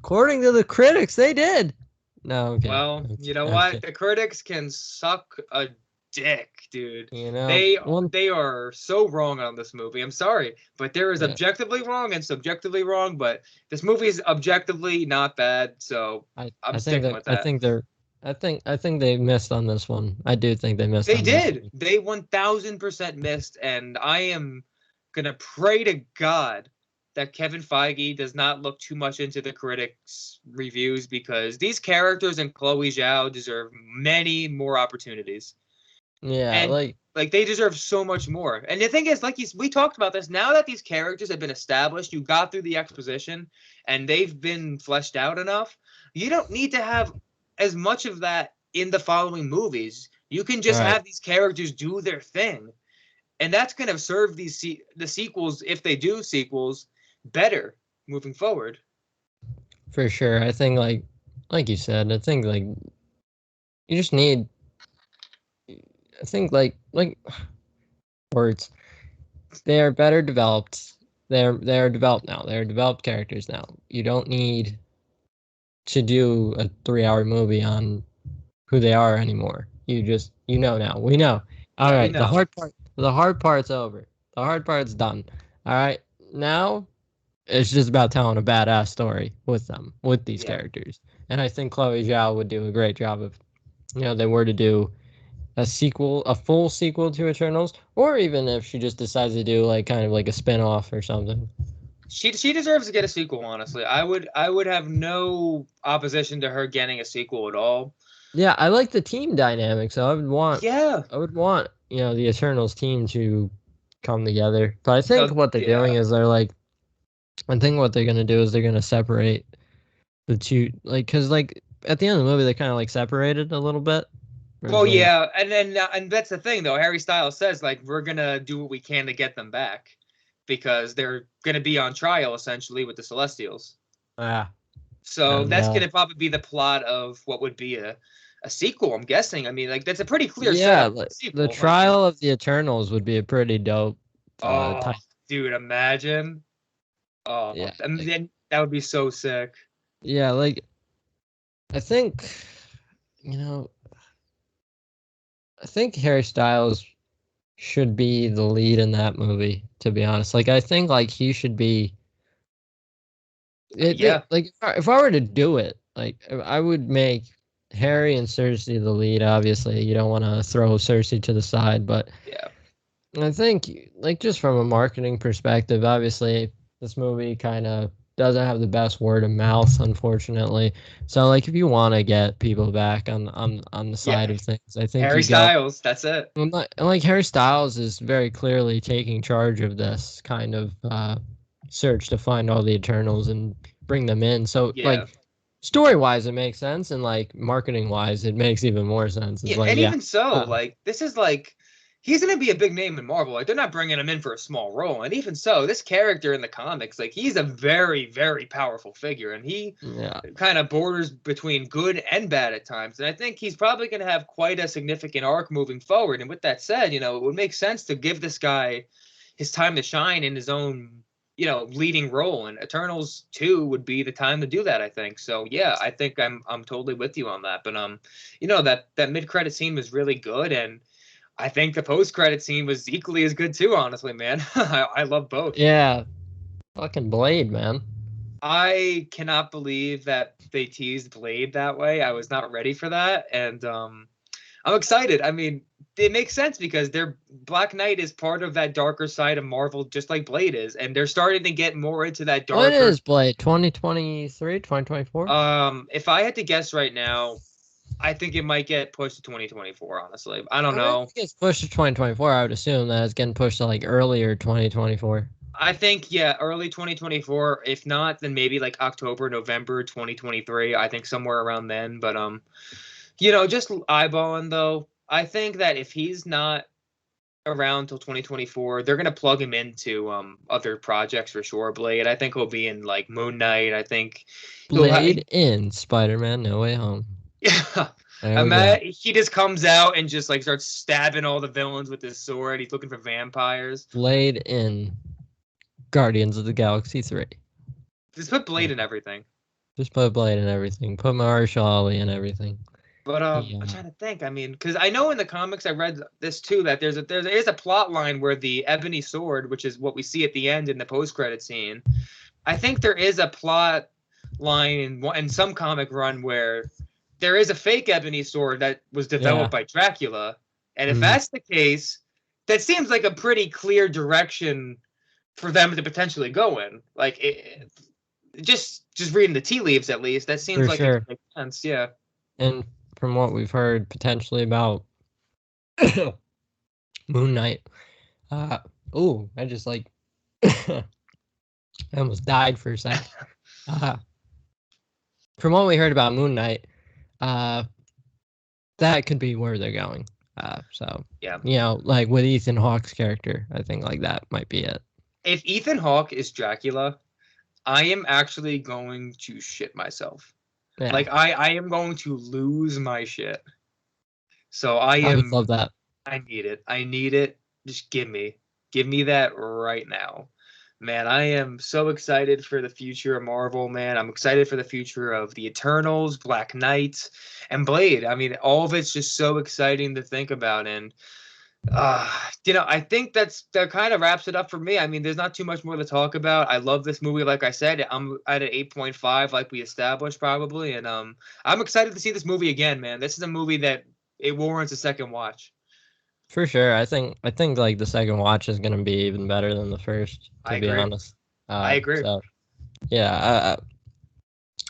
According to the critics, they did. No, okay. Well, you know what? The critics can suck a dick, dude. You know, they are so wrong on this movie. I'm sorry, but there is objectively wrong and subjectively wrong. But this movie is objectively not bad, so I'm sticking with that. I think they missed on this one. I do think they missed. They did. They 1000% missed, and I am gonna pray to God that Kevin Feige does not look too much into the critics' reviews because these characters and Chloe Zhao deserve many more opportunities. Yeah, and like they deserve so much more. And the thing is, like we talked about this, now that these characters have been established, you got through the exposition, and they've been fleshed out enough, you don't need to have as much of that in the following movies. You can just have these characters do their thing. And that's going to serve the sequels, if they do sequels, better moving forward. For sure. I think like you said, I think like you just need I think like words. They are better developed. They are developed now. They are developed characters now. You don't need to do a 3-hour movie on who they are anymore. You know now. We know. All right, the hard part's over. The hard part's done. All right. Now it's just about telling a badass story with these characters. And I think Chloe Zhao would do a great job of, they were to do a sequel, a full sequel to Eternals, or even if she just decides to do like kind of like a spin-off or something. She deserves to get a sequel, honestly. I would have no opposition to her getting a sequel at all. Yeah, I like the team dynamic, so Yeah. I would want, the Eternals team to come together. But I think what they're doing is I think what they're gonna do is they're gonna separate the two, like, cause like at the end of the movie they kind of like separated a little bit. Well, yeah, and that's the thing though. Harry Styles says like we're gonna do what we can to get them back because they're gonna be on trial essentially with the Celestials. Yeah. So that's gonna probably be the plot of what would be a sequel. I'm guessing. I mean, like that's a pretty clear setup. Like, Sequel. the trial of the Eternals would be a pretty dope. Oh, dude, imagine. Oh, yeah, that would be so sick. Yeah, like I think, I think Harry Styles should be the lead in that movie, to be honest. Like I think like he should be like if I were to do it, like I would make Harry and Cersei the lead, obviously. You don't want to throw Cersei to the side, but yeah. I think like just from a marketing perspective, obviously this movie kind of doesn't have the best word of mouth, unfortunately. So like if you want to get people back on the side of things, I think Harry Styles, that's it. And like Harry Styles is very clearly taking charge of this kind of search to find all the Eternals and bring them in. So like story wise it makes sense, and like marketing wise it makes even more sense. It's Even so, like this is like he's gonna be a big name in Marvel. Like they're not bringing him in for a small role, and even so, this character in the comics, like he's a very, very powerful figure, and he kind of borders between good and bad at times. And I think he's probably gonna have quite a significant arc moving forward. And with that said, it would make sense to give this guy his time to shine in his own leading role, and Eternals 2 would be the time to do that, I think. So yeah, I think I'm totally with you on that. But that mid-credit scene was really good, and I think the post-credit scene was equally as good too, honestly, man. I love both. Yeah. Fucking Blade, man. I cannot believe that they teased Blade that way. I was not ready for that, and I'm excited. I mean, it makes sense because Black Knight is part of that darker side of Marvel, just like Blade is, and they're starting to get more into that darker. When is Blade? 2023, 2024? If I had to guess right now, I think it might get pushed to 2024. Honestly, I don't know. If it gets pushed to 2024, I would assume that it's getting pushed to like earlier 2024. I think early 2024. If not, then maybe like October, November 2023. I think somewhere around then. But just eyeballing though, I think that if he's not around till 2024, they're gonna plug him into other projects for sure. Blade, I think he'll be in like Moon Knight. I think Blade in Spider-Man: No Way Home. Yeah. He just comes out and just like starts stabbing all the villains with his sword. He's looking for vampires. Blade in Guardians of the Galaxy 3. Just put Blade in everything. Just put Blade in everything. Put Mahershala Ali in everything. But I'm trying to think. I mean, because I know in the comics I read this too, that there is a plot line where the ebony sword, which is what we see at the end in the post-credit scene, I think there is a plot line in some comic run where there is a fake ebony sword that was developed by Dracula, and if that's the case, that seems like a pretty clear direction for them to potentially go in. Like just reading the tea leaves, at least, that seems like it makes sense. Yeah. And from what we've heard potentially about Moon Knight, I just like I almost died for a second. From what we heard about Moon Knight, that could be where they're going. So like with Ethan Hawke's character, I think like that might be it. If Ethan Hawke is Dracula, I am actually going to shit myself. Yeah. Like I am going to lose my shit. So I would love that. I need it. Just give me that right now. Man, I am so excited for the future of Marvel, man. I'm excited for the future of the Eternals, Black Knight, and Blade. I mean, all of it's just so exciting to think about. And I think that kind of wraps it up for me. I mean, there's not too much more to talk about. I love this movie, like I said. I'm at an 8.5, like we established probably, and I'm excited to see this movie again, man. This is a movie that it warrants a second watch. For sure. I think like the second watch is gonna be even better than the first, I to be agree. honest. I agree. So yeah,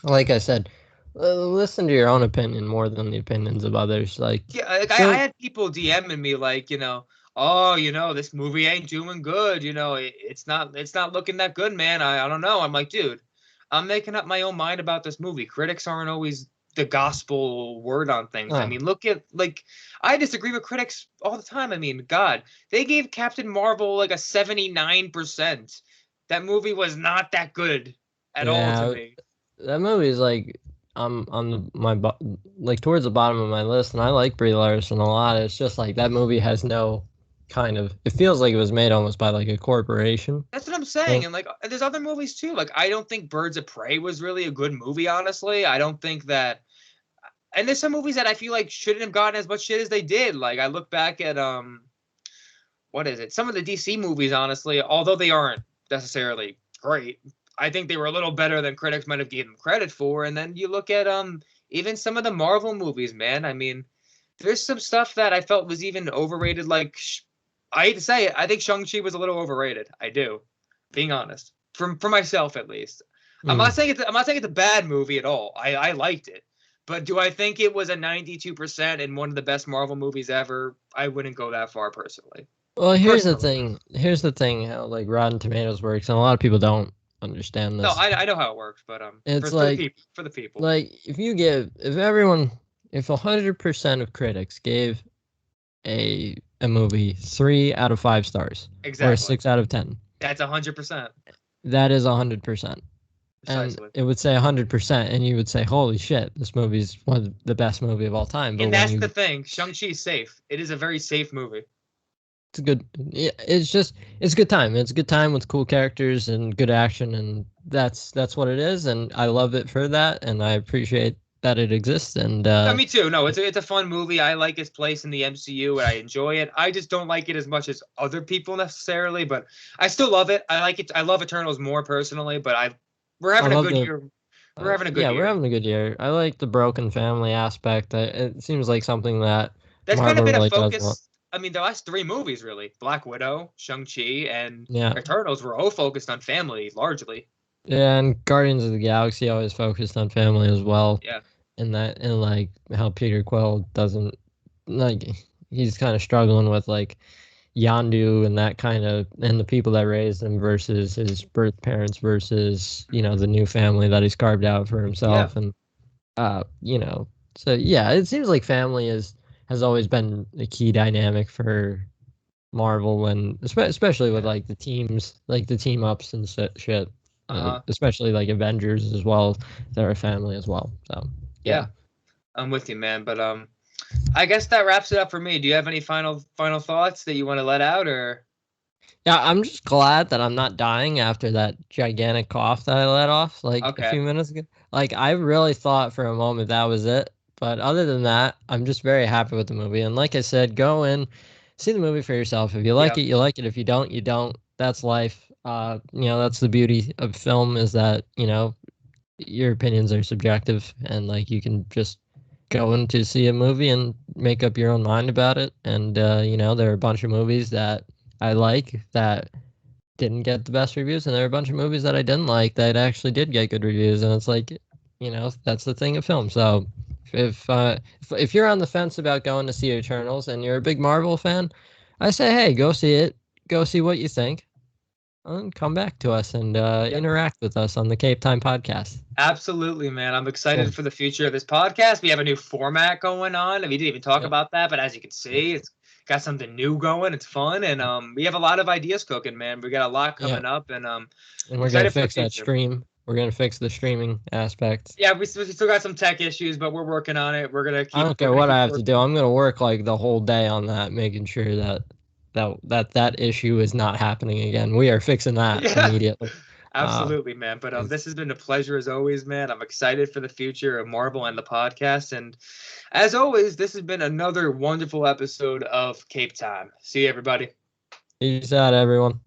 like I said, listen to your own opinion more than the opinions of others. Like, Yeah, like I so had people DMing me like, oh, this movie ain't doing good. It's not looking that good, man. I don't know. I'm like, dude, I'm making up my own mind about this movie. Critics aren't always the gospel word on things. I uh, mean, look at like I disagree with critics all the time. I mean, God, they gave Captain Marvel like a 79%. That movie was not that good at all to yeah, me. that movie is like like towards the bottom of my list, and I like Brie Larson a lot. It's just like that movie has no kind of. It feels like it was made almost by like a corporation. That's what I'm saying. And And like there's other movies too. Like I don't think Birds of Prey was really a good movie, honestly. I don't think that and there's some movies that I feel like shouldn't have gotten as much shit as they did. Like I look back at what is it? Some of the DC movies, honestly, although they aren't necessarily great, I think they were a little better than critics might have given them credit for. And then you look at even some of the Marvel movies, man. I mean, there's some stuff that I felt was even overrated. Like I hate to say it, I think Shang-Chi was a little overrated. I do, being honest, for myself at least. mm, I'm not saying it's a bad movie at all. I liked it, but do I think it was a 92% and one of the best Marvel movies ever? I wouldn't go that far personally. well, here's the Personally, thing. Here's the thing. How like Rotten Tomatoes works, and a lot of people don't understand no, this. I know how it works, but It's like for the people, like if 100% of critics gave a movie 3 out of 5 stars or a exactly. 6 out of 10, That's 100% that is 100%. And precisely. it would say 100%, and you would say, "Holy shit, this movie's one of the best movie of all time." But And when that's the you, thing. Shang-Chi is safe. It is a very safe movie. it's a good, yeah, it's a good time. It's a good time with cool characters and good action, and that's what it is. And I love it for that, and I appreciate that it exists. And No, me too. No, it's a fun movie. I like its place in the MCU and I enjoy it. I just don't like it as much as other people necessarily, but I still love it. I like it. I love Eternals more personally, but we're I having a love good the year. We're having a good yeah, we're year. having a good year. I like the broken family aspect. It seems like something that That's kind of Marvel been a really does well. focus. I mean, the last three movies really, Black Widow, Shang-Chi, and Yeah. Eternals were all focused on family largely. Yeah, and Guardians of the Galaxy always focused on family as well. Yeah. And like how Peter Quill doesn't like he's kind of struggling with like Yandu and that kind of and the people that raised him versus his birth parents versus the new family that he's carved out for Yeah. himself and so yeah, it seems like family has always been a key dynamic for Marvel and especially with Yeah. like the teams like the team ups and shit, Uh-huh. especially like Avengers as well. They're a family as well. So yeah. Yeah. I'm with you, man, but I guess that wraps it up for me. Do you have any final thoughts that you want to let out or Yeah, I'm just glad that I'm not dying after that gigantic cough that I let off like a okay. few minutes ago. Like I really thought for a moment that was it. But other than that, I'm just very happy with the movie. And like I said, go in, see the movie for yourself. If you like Yeah. it, you like it. If you don't, you don't. That's life. That's the beauty of film is that, your opinions are subjective and like you can just go in to see a movie and make up your own mind about it. And there are a bunch of movies that I like that didn't get the best reviews, and there are a bunch of movies that I didn't like that actually did get good reviews. And it's like, that's the thing of film. So if you're on the fence about going to see Eternals and you're a big Marvel fan, I say, hey, go see it. Go see what you think, and come back to us and Yeah. interact with us on the Cape Time podcast. Absolutely, man. I'm So excited for the future of this podcast. We have a new format going on. We didn't even talk yeah, about that, but as you can see, it's got something new going. It's fun, and we have a lot of ideas cooking, man. We got a lot yeah, coming up, and and we're gonna excited for the fix that future. stream. We're gonna fix the streaming aspect. Yeah, we still got some tech issues, but we're working on it. I don't We're care gonna what keep I have to do. working. I'm gonna work like the whole day on that, making sure that issue is not happening again. We are fixing that Yeah, immediately. Absolutely, man. But this has been a pleasure as always, man. I'm excited for the future of Marvel and the podcast. And as always, this has been another wonderful episode of Cape Time. See you, everybody. Peace out, everyone.